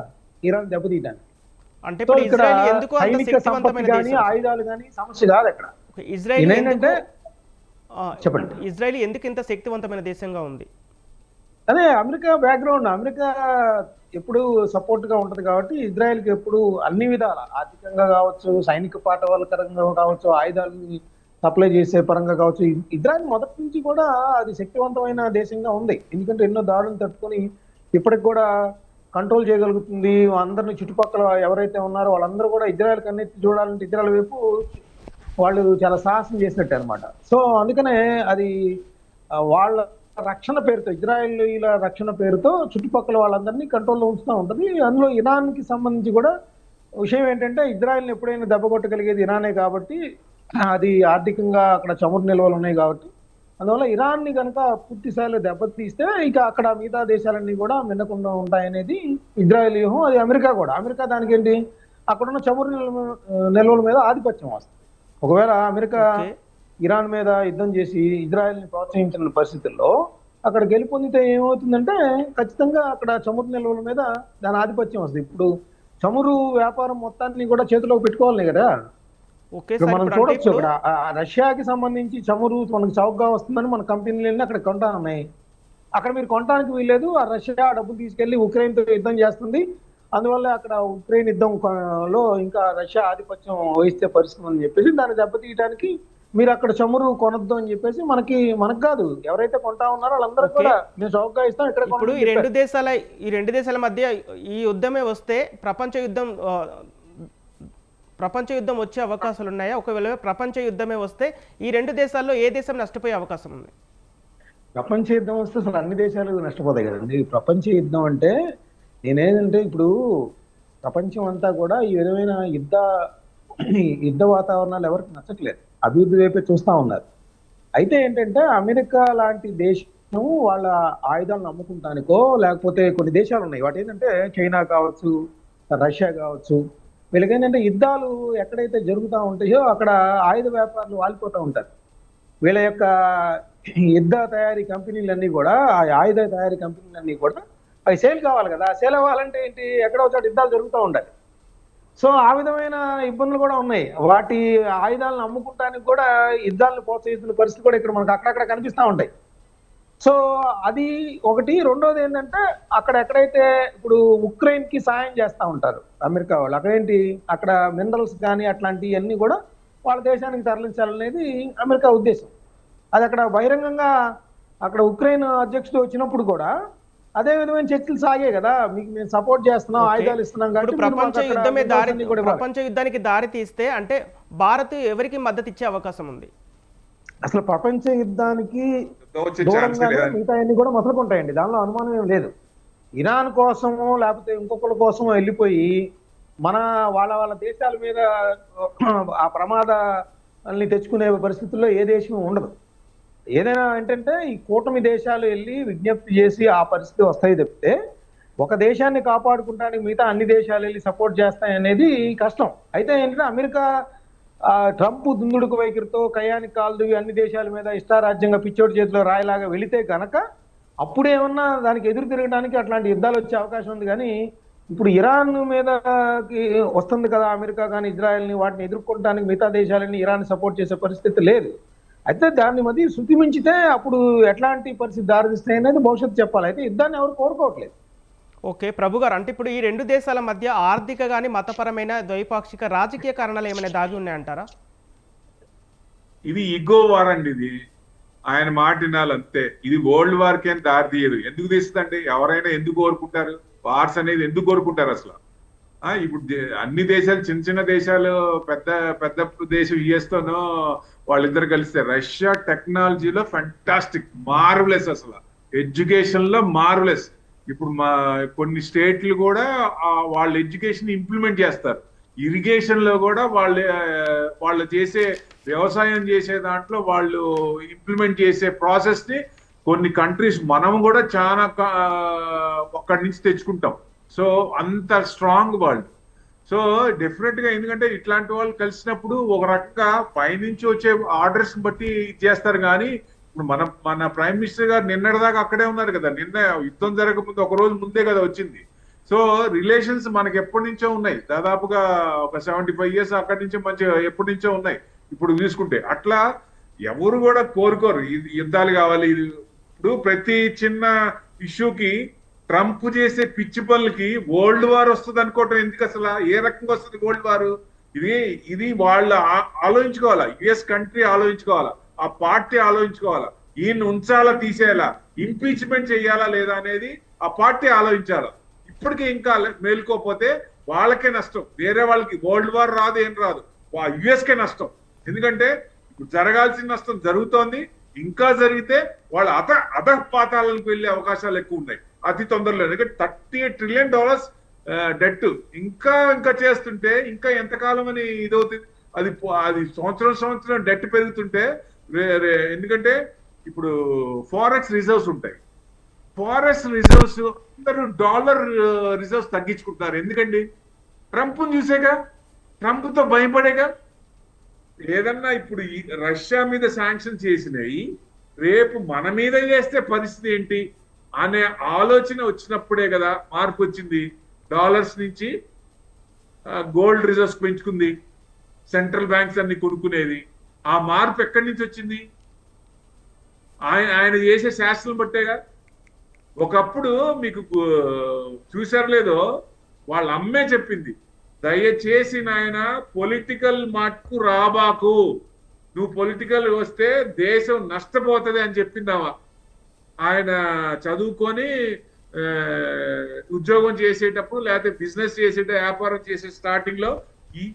ఇరాన్ దెబ్బతీయడానికి. అంటే సో ఇప్పుడు ఇక్కడ ఇజ్రాయెల్ ఎందుకు అంత సైనిక సంపత్తి శక్తివంతమైన కానీ దేశం? ఆయుధాలు కానీ సమస్య కాదు అక్కడ. ఇజ్రాయెల్ ఏంటంటే చెప్పండి. ఇజ్రాయెల్ ఎందుకు ఇంత శక్తివంతమైన దేశంగా ఉంది? అదే అమెరికా బ్యాక్గ్రౌండ్, అమెరికా ఎప్పుడు సపోర్ట్ గా ఉంటది కాబట్టి ఇజ్రాయెల్ కి ఎప్పుడు అన్ని విధాల ఆర్థికంగా కావచ్చు, సైనిక పాఠవాలకరంగా కావచ్చు, ఆయుధాలని సప్లై చేసే పరంగా కావచ్చు, ఇజ్రాయెల్ మొదటి నుంచి కూడా అది శక్తివంతమైన దేశంగా ఉంది. ఎందుకంటే ఎన్నో దాడులు తట్టుకొని ఇప్పటికి కూడా కంట్రోల్ చేయగలుగుతుంది. అందరిని చుట్టుపక్కల ఎవరైతే ఉన్నారో వాళ్ళందరూ కూడా ఇజ్రాయెల్ కన్నెత్తి చూడాలంటే ఇజ్రాయెల్ వైపు వాళ్ళు చాలా సాహసం చేసినట్టు అనమాట. సో అందుకనే అది వాళ్ళ రక్షణ పేరుతో, ఇజ్రాయెల్ రక్షణ పేరుతో చుట్టుపక్కల వాళ్ళందరినీ కంట్రోల్లో ఉంచుతూ ఉంటుంది. అందులో ఇరాన్ కి సంబంధించి కూడా విషయం ఏంటంటే ఇజ్రాయెల్ని ఎప్పుడైనా దెబ్బ కొట్టగలిగేది ఇరానే కాబట్టి, అది ఆర్థికంగా అక్కడ చమురు నిల్వలు ఉన్నాయి కాబట్టి, అందువల్ల ఇరాన్ని కనుక పూర్తి స్థాయిలో దెబ్బతీస్తే ఇక అక్కడ మిగతా దేశాలన్నీ కూడా మిన్నకుండా ఉంటాయనేది ఇజ్రాయెల్ వ్యూహం. అది అమెరికా కూడా. అమెరికా దానికి ఏంటి, అక్కడున్న చమురు నిల్వల మీద ఆధిపత్యం వస్తుంది. ఒకవేళ అమెరికా ఇరాన్ మీద యుద్ధం చేసి ఇజ్రాయెల్ని ప్రోత్సహించిన పరిస్థితుల్లో అక్కడ గెలుపొందితే ఏమవుతుందంటే ఖచ్చితంగా అక్కడ చమురు నిల్వల మీద దాని ఆధిపత్యం వస్తుంది. ఇప్పుడు చమురు వ్యాపారం మొత్తాన్ని కూడా చేతిలోకి పెట్టుకోవాలి కదా. మనం చూడొచ్చు అక్కడ రష్యాకి సంబంధించి చమురు మనకు చౌకగా వస్తుందని మన కంపెనీలన్నీ అక్కడ కొంటా ఉన్నాయి. అక్కడ మీరు కొనడానికి వీల్లేదు. ఆ రష్యా డబ్బులు తీసుకెళ్లి ఉక్రెయిన్తో యుద్ధం చేస్తుంది. అందువల్ల అక్కడ ఉక్రెయిన్ యుద్ధంలో ఇంకా రష్యా ఆధిపత్యం వహిస్తే పరిస్థితి అని చెప్పేసి దాన్ని దెబ్బతీయడానికి మీరు అక్కడ చమురు కొనొద్దు అని చెప్పేసి మనకు కాదు, ఎవరైతే కొంటా ఉన్నారో వాళ్ళందరూ కూడా మేము చౌకగా ఇస్తాం ఇక్కడ. ఇప్పుడు ఈ రెండు దేశాల మధ్య ఈ యుద్ధమే వస్తే ప్రపంచ యుద్ధం వచ్చే అవకాశాలు ఉన్నాయా? ఒకవేళ ప్రపంచ యుద్ధమే వస్తే ఈ రెండు దేశాల్లో ఏ దేశం నష్టపోయే అవకాశం ఉంది? ప్రపంచ యుద్ధం వస్తే అసలు అన్ని దేశాలు నష్టపోతాయి కదండి. ప్రపంచ యుద్ధం అంటే నేనేంటంటే ఇప్పుడు ప్రపంచం అంతా కూడా ఈ విధమైన యుద్ధ వాతావరణాలు ఎవరికి నచ్చట్లేదు, అభివృద్ధి వైపే చూస్తూ ఉన్నారు. అయితే ఏంటంటే అమెరికా లాంటి దేశం వాళ్ళ ఆయుధాలను అమ్ముకుంటానికో, లేకపోతే కొన్ని దేశాలు ఉన్నాయి వాటి ఏంటంటే చైనా కావచ్చు, రష్యా కావచ్చు, వీళ్ళకేంటంటే యుద్ధాలు ఎక్కడైతే జరుగుతూ ఉంటాయో అక్కడ ఆయుధ వ్యాపారులు వాలిపోతూ ఉంటారు. వీళ్ళ యొక్క యుద్ధ తయారీ కంపెనీలన్నీ కూడా, ఆ ఆయుధ తయారీ కంపెనీలన్నీ కూడా అవి సేల్ కావాలి కదా. సేల్ అవ్వాలంటే ఏంటి, ఎక్కడో చోట యుద్ధాలు జరుగుతూ ఉండాలి. సో ఆ విధమైన ఇబ్బందులు కూడా ఉన్నాయి. వాటి ఆయుధాలను అమ్ముకుంటానికి కూడా యుద్ధాలను ప్రోత్సహిస్తున్న పరిస్థితి కూడా ఇక్కడ మనకు అక్కడక్కడ కనిపిస్తూ ఉంటాయి. సో అది ఒకటి. రెండోది ఏంటంటే అక్కడ ఎక్కడైతే ఇప్పుడు ఉక్రెయిన్ కి సాయం చేస్తూ ఉంటారు అమెరికా వాళ్ళు, అక్కడేంటి అక్కడ మినరల్స్ కానీ అట్లాంటివన్నీ కూడా వాళ్ళ దేశానికి తరలించాలనేది అమెరికా ఉద్దేశం. అది అక్కడ బహిరంగంగా అక్కడ ఉక్రెయిన్ అధ్యక్షుడు వచ్చినప్పుడు కూడా అదే విధమైన చర్చలు సాగే కదా, మీకు మేము సపోర్ట్ చేస్తున్నాం, ఆయుధాలు ఇస్తున్నాం కాబట్టి ప్రపంచ యుద్ధానికి దారి తీస్తే అంటే భారత్ ఎవరికి మద్దతు ఇచ్చే అవకాశం ఉంది? అసలు ప్రపంచ యుద్ధానికి దూరంగానే మిగతా అన్ని కూడా మొదలుకుంటాయండి, దానిలో అనుమానం ఏం లేదు. ఇరాన్ కోసమో లేకపోతే ఇంకొకరి కోసమో వెళ్ళిపోయి వాళ్ళ దేశాల మీద ఆ ప్రమాదాన్ని తెచ్చుకునే పరిస్థితుల్లో ఏ దేశం ఉండదు. ఏదైనా ఏంటంటే ఈ కూటమి దేశాలు వెళ్ళి విజ్ఞప్తి చేసి ఆ పరిస్థితి వస్తాయి తప్పితే ఒక దేశాన్ని కాపాడుకుంటానికి మిగతా అన్ని దేశాలు వెళ్ళి సపోర్ట్ చేస్తాయనేది కష్టం. అయితే ఏంటంటే అమెరికా ట్రంప్ దుందుడుకు వైఖరితో కయానికి కాల్దువి అన్ని దేశాల మీద ఇష్టారాజ్యంగా పిచ్చోటి చేతిలో రాయిలాగా వెళితే కనుక అప్పుడేమన్నా దానికి ఎదురు తిరగడానికి అట్లాంటి యుద్ధాలు వచ్చే అవకాశం ఉంది. కానీ ఇప్పుడు ఇరాన్ మీదకి వస్తుంది కదా అమెరికా కానీ ఇజ్రాయెల్ని, వాటిని ఎదుర్కొనడానికి మిగతా దేశాలని ఇరాన్ సపోర్ట్ చేసే పరిస్థితి లేదు. అయితే దాన్ని మధ్య శృతి మించితే అప్పుడు ఎట్లాంటి పరిస్థితి దారితీస్తాయి అనేది భవిష్యత్తు చెప్పాలి. అయితే యుద్ధాన్ని ఎవరు కోరుకోవట్లేదు. ఓకే ప్రభు గారు, అంటే ఇప్పుడు ఈ రెండు దేశాల మధ్య ఆర్థిక కానీ మతపరమైన ద్వైపాక్షిక రాజకీయ కారణాలు ఏమైనా దాగి ఉన్నాయంటారా? ఇది ఈగో వార్ అండి. ఇది ఆయన మాట వినాలంతే. ఇది వరల్డ్ వార్ కి దారి తీయదు. ఎందుకు తీస్తుందండి? ఎవరైనా ఎందుకు కోరుకుంటారు వార్స్ అనేది? ఎందుకు కోరుకుంటారు అసలు? ఇప్పుడు అన్ని దేశాలు, చిన్న చిన్న దేశాలు, పెద్ద దేశం యుఎస్ తోనో వాళ్ళిద్దరు కలిస్తే రష్యా టెక్నాలజీలో ఫెంటాస్టిక్, మార్వెలెస్, అసలు ఎడ్యుకేషన్ లో మార్వెలెస్. ఇప్పుడు కొన్ని స్టేట్లు కూడా వాళ్ళ ఎడ్యుకేషన్ ఇంప్లిమెంట్ చేస్తారు. ఇరిగేషన్ లో కూడా వాళ్ళు చేసే వ్యవసాయం చేసే దాంట్లో వాళ్ళు ఇంప్లిమెంట్ చేసే ప్రాసెస్ ని కొన్ని కంట్రీస్ మనం కూడా చాలా ఒక్కడి నుంచి తెచ్చుకుంటాం. సో అంత స్ట్రాంగ్ వరల్డ్. సో డెఫినెట్ గా ఎందుకంటే ఇట్లాంటి వాళ్ళు కలిసినప్పుడు ఒక రకంగా పైనుంచి వచ్చే ఆర్డర్స్ బట్టి చేస్తారు. కానీ ఇప్పుడు మన ప్రైమ్ మినిస్టర్ గారు నిన్నటిదాకా అక్కడే ఉన్నారు కదా. నిన్న యుద్ధం జరగకముందు ఒక రోజు ముందే కదా వచ్చింది. సో రిలేషన్స్ మనకి ఎప్పటి నుంచో ఉన్నాయి, దాదాపుగా ఒక 75 years అక్కడి నుంచి మంచి ఎప్పటి నుంచో ఉన్నాయి. ఇప్పుడు చూసుకుంటే అట్లా ఎవరు కూడా కోరుకోరు యుద్ధాలు కావాలి. ఇప్పుడు ప్రతి చిన్న ఇష్యూకి ట్రంప్ చేసే పిచ్చి పనులకి వరల్డ్ వార్ వస్తుంది అనుకోవటం ఎందుకు? అసలు ఏ రకంగా వస్తుంది వరల్డ్ వార్? ఇది ఇది వాళ్ళు ఆలోచించుకోవాలా, యుఎస్ కంట్రీ ఆలోచించుకోవాలా, ఆ పార్టీ ఆలోచించుకోవాలా, ఈయన ఉంచాలా తీసేయాలా, ఇంపీచ్మెంట్ చేయాలా లేదా అనేది ఆ పార్టీ ఆలోచించాలా. ఇప్పటికీ ఇంకా మేలుకోపోతే వాళ్ళకే నష్టం, వేరే వాళ్ళకి వరల్డ్ వార్ రాదు, ఏం రాదు, యుఎస్కే నష్టం. ఎందుకంటే ఇప్పుడు జరగాల్సిన నష్టం జరుగుతోంది, ఇంకా జరిగితే వాళ్ళ అధపాతాలకు వెళ్ళే అవకాశాలు ఎక్కువ ఉన్నాయి అతి తొందరలో. ఎందుకంటే $38 trillion డెట్ ఇంకా ఇంకా చేస్తుంటే ఇంకా ఎంతకాలం అని ఇదవుతుంది. అది అది సంవత్సరం డెట్ పెరుగుతుంటే ఎందుకంటే ఇప్పుడు ఫారెక్స్ రిజర్వ్స్ ఉంటాయి, ఫారెస్ట్ రిజర్వ్స్ అందరూ డాలర్ రిజర్వ్స్ తగ్గించుకుంటున్నారు. ఎందుకండి? ట్రంప్ను చూసేగా, ట్రంప్తో భయపడేగా. ఏదన్నా ఇప్పుడు రష్యా మీద శాంక్షన్ చేసినవి రేపు మన మీద చేస్తే పరిస్థితి ఏంటి అనే ఆలోచన వచ్చినప్పుడే కదా మార్పు వచ్చింది. డాలర్స్ నుంచి గోల్డ్ రిజర్వ్స్ పెంచుకుంది, సెంట్రల్ బ్యాంక్స్ అన్ని కొనుక్కునేది. ఆ మార్పు ఎక్కడి నుంచి వచ్చింది? ఆయన చేసే శాస్త్రం బట్టేగా. ఒకప్పుడు మీకు చూసారు లేదో, వాళ్ళ అమ్మే చెప్పింది, దయచేసి నాయన పొలిటికల్ మాటకు రాబాకు, నువ్వు పొలిటికల్ వస్తే దేశం నష్టపోతుంది అని చెప్పిందావా. ఆయన చదువుకొని ఉద్యోగం చేసేటప్పుడు లేకపోతే బిజినెస్ చేసేటప్పుడు వ్యాపారం చేసే స్టార్టింగ్ లో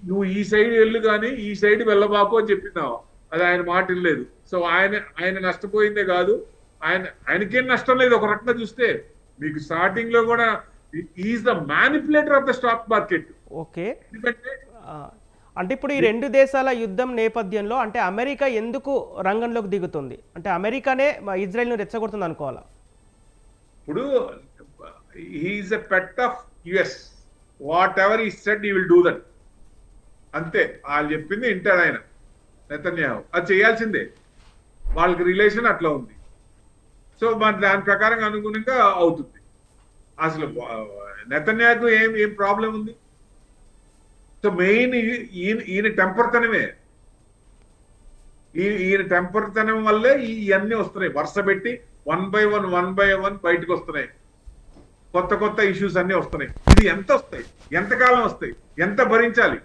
నువ్వు ఈ సైడ్ వెళ్ళు కానీ ఈ సైడ్ వెళ్ళబాకు అని చెప్పిందావా. అది ఆయన మాట లేదు. సో ఆయన నష్టపోయిందే కాదు, ఆయనకేం నష్టం లేదు. ఒక రకంగా చూస్తే మీకు స్టార్టింగ్ లో కూడా is the manipulator of the stock market. Okay, అంటే ఇప్పుడు ఈ రెండు దేశాల యుద్ధం నేపథ్యంలో అంటే అమెరికా ఎందుకు రంగంలోకి దిగుతుంది? అంటే అమెరికానే ఇజ్రాయెల్ను రెచ్చగొడుతుంది అనుకోవాలా? ఇప్పుడు he is a pet of US, whatever he said he will do that. అంతే, వాళ్ళు చెప్పింది వింటాడు ఆయన నెతన్యాహు, అది చేయాల్సిందే. వాళ్ళకి రిలేషన్ అట్లా ఉంది. సో మన దాని ప్రకారం అనుగుణంగా అవుతుంది. అసలు నెతన్యాహుకు ఏం ప్రాబ్లం ఉంది? సో మెయిన్ ఈయన టెంపర్తనమే, ఈయన టెంపర్తనం వల్లే ఇవన్నీ వస్తున్నాయి. వరుస పెట్టి వన్ బై వన్ బయటకు వస్తున్నాయి. కొత్త ఇష్యూస్ అన్ని వస్తున్నాయి. ఇది ఎంత వస్తాయి, ఎంతకాలం వస్తాయి, ఎంత భరించాలి?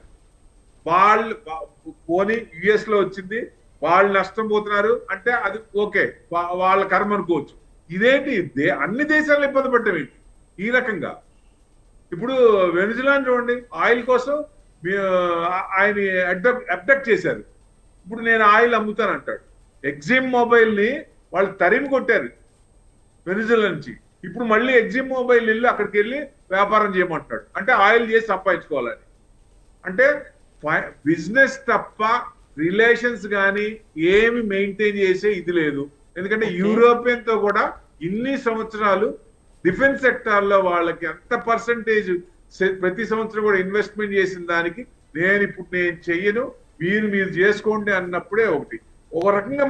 వాళ్ళు పోనీ యుఎస్ లో వచ్చింది, వాళ్ళు నష్టం పోతున్నారు అంటే అది ఓకే, వాళ్ళ కర్మ అనుకోవచ్చు. ఇదేంటి అన్ని దేశాలను ఇబ్బంది పడ్డం ఏంటి ఈ రకంగా? ఇప్పుడు వెనిజులా చూడండి, ఆయిల్ కోసం ఆయన అబ్డక్ట్ చేశారు. ఇప్పుడు నేను ఆయిల్ అమ్ముతాను అంటాడు. ఎగ్జిమ్ మొబైల్ ని వాళ్ళు తరిమి కొట్టారు వెనిజులా నుంచి. ఇప్పుడు మళ్ళీ ఎగ్జిమ్ మొబైల్ వెళ్ళి అక్కడికి వెళ్ళి వ్యాపారం చేయమంటాడు. అంటే ఆయిల్ చేసి సంపాదించుకోవాలని. అంటే బిజినెస్ తప్ప రిలేషన్స్ కానీ ఏమి మెయింటైన్ చేసే ఇది లేదు. ఎందుకంటే యూరోపియన్ తో కూడా ఇన్ని సంవత్సరాలు డిఫెన్స్ సెక్టార్ లో వాళ్ళకి ఎంత పర్సంటేజ్ ప్రతి సంవత్సరం కూడా ఇన్వెస్ట్మెంట్ చేసిన దానికి నేను చెయ్యను, మీరు చేసుకోండి అన్నప్పుడే ఒకటి. ఒక రకంగా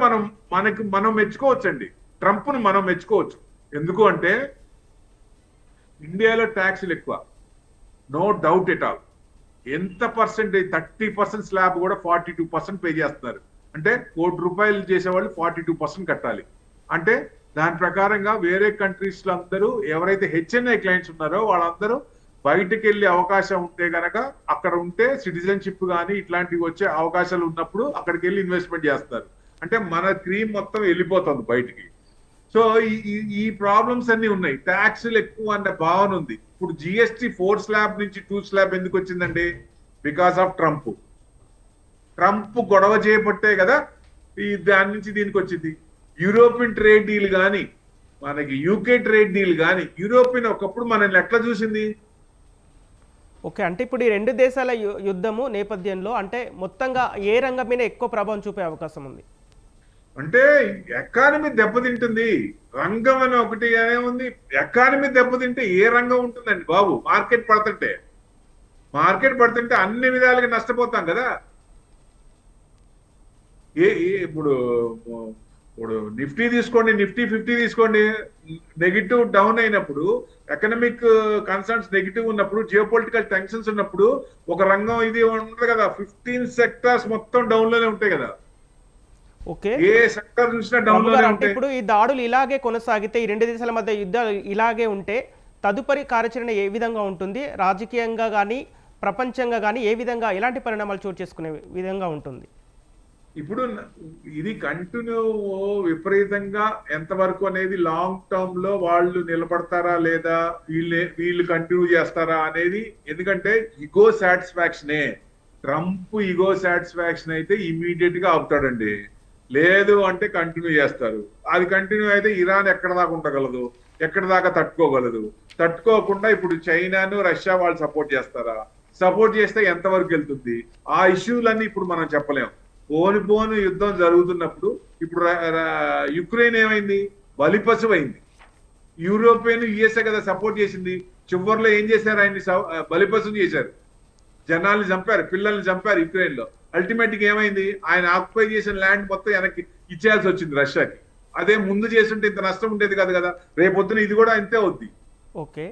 మనం మెచ్చుకోవచ్చండి, ట్రంప్ను మనం మెచ్చుకోవచ్చు. ఎందుకు అంటే ఇండియాలో ట్యాక్స్లు ఎక్కువ, నో డౌట్ ఎట్ ఆల్. ఎంత పర్సెంటేజ్ 30% స్లాబ్ కూడా 42% పే చేస్తున్నారు. అంటే ₹1 చేసేవాళ్ళు 42% కట్టాలి. అంటే దాని ప్రకారంగా వేరే కంట్రీస్ లో అందరూ ఎవరైతే హెచ్ఎన్ఐ క్లయింట్స్ ఉన్నారో వాళ్ళందరూ బయటకు వెళ్ళే అవకాశం ఉంటే గనక అక్కడ ఉంటే సిటిజన్షిప్ కానీ ఇట్లాంటివి వచ్చే అవకాశాలు ఉన్నప్పుడు అక్కడికి వెళ్ళి ఇన్వెస్ట్మెంట్ చేస్తారు. అంటే మన క్రీమ్ మొత్తం వెళ్ళిపోతుంది బయటికి. సో ఈ ప్రాబ్లమ్స్ అన్ని ఉన్నాయి. ట్యాక్స్లు ఎక్కువ అనే భావన ఉంది. ఇప్పుడు జిఎస్టీ 4 స్లాబ్ నుంచి 2 స్లాబ్ ఎందుకు వచ్చిందండి? బికాస్ ఆఫ్ ట్రంప్ గొడవ చేపట్టే కదా దాని నుంచి దీనికి వచ్చింది. యూరోపియన్ ట్రేడ్ డీల్ కానీ మనకి యూకే ట్రేడ్ డీల్ కానీ యూరోపియన్ ఒకప్పుడు మనల్ని ఎట్లా చూసింది? ఓకే, అంటే ఇప్పుడు ఈ రెండు దేశాల యుద్ధము నేపథ్యంలో అంటే మొత్తంగా ఏ రంగం మీద ఎక్కువ ప్రభావం చూపే అవకాశం ఉంది? అంటే ఎకానమీ దెబ్బతింటుంది. రంగం అని ఒకటి ఉంది. ఎకానమీ దెబ్బతింటే ఏ రంగం ఉంటుందండి బాబు? మార్కెట్ పడుతుంటే అన్ని విధాలుగా నష్టపోతాం కదా. ఇప్పుడు ఇప్పుడు నిఫ్టీ తీసుకోండి, నిఫ్టీ 50 తీసుకోండి, నెగిటివ్ డౌన్ అయినప్పుడు, ఎకనామిక్ కన్సర్న్స్ నెగిటివ్ ఉన్నప్పుడు, జియోపొలిటికల్ టెన్షన్స్ ఉన్నప్పుడు ఒక రంగం ఇది ఉంటుంది కదా, 15 సెక్టార్స్ మొత్తం డౌన్ లోనే ఉంటాయి కదా. ఓకే ఏ సెక్టర్ చూసినా డౌన్ ప్రభు లోనే గారు, అంటే ఉంటాయి. ఇప్పుడు ఈ దాడులు ఇలాగే కొనసాగితే, ఈ రెండు దేశాల మధ్య యుద్ధాలు ఇలాగే ఉంటే తదుపరి కార్యాచరణ ఏ విధంగా ఉంటుంది? రాజకీయంగా కానీ ప్రపంచంగా కానీ ఏ విధంగా, ఎలాంటి పరిణామాలు చోటు చేసుకునే విధంగా ఉంటుంది? ఇప్పుడు ఇది కంటిన్యూ విపరీతంగా ఎంతవరకు అనేది లాంగ్ టర్మ్ లో వాళ్ళు నిలబడతారా లేదా, వీళ్ళు కంటిన్యూ చేస్తారా అనేది. ఎందుకంటే ఇగో సాటిస్ఫాక్షనే, ట్రంప్ ఇగో సాటిస్ఫాక్షన్ అయితే ఇమీడియట్ గా ఆపుతాడండి. లేదు అంటే కంటిన్యూ చేస్తారు. అది కంటిన్యూ అయితే ఇరాన్ ఎక్కడ దాకా ఉండగలదు, ఎక్కడ దాకా తట్టుకోగలదు. తట్టుకోకుండా ఇప్పుడు చైనాను రష్యా వాళ్ళు సపోర్ట్ చేస్తారా, సపోర్ట్ చేస్తే ఎంతవరకు వెళ్తుంది, ఆ ఇష్యూలన్నీ ఇప్పుడు మనం చెప్పలేం. పోను యుద్ధం జరుగుతున్నప్పుడు ఇప్పుడు యుక్రెయిన్ ఏమైంది, బలిపశువు అయింది. యూరోపియన్ యుఎస్ఏ కదా సపోర్ట్ చేసింది. చివరిలో ఏం చేశారు, ఆయన్ని బలిపశువు చేశారు, జనాల్ని చంపారు, పిల్లల్ని చంపారు యుక్రెయిన్ లో. అల్టిమేట్ గా ఏమైంది, ఆయన ఆక్యుపై చేసిన ల్యాండ్ మొత్తం వెనక్కి ఇచ్చేయాల్సి వచ్చింది రష్యాకి. అదే ముందు చేస్తుంటే ఇంత నష్టం ఉండేది కాదు కదా. రేపొద్దున ఇది కూడా అంతే అవుద్ది. ఓకే.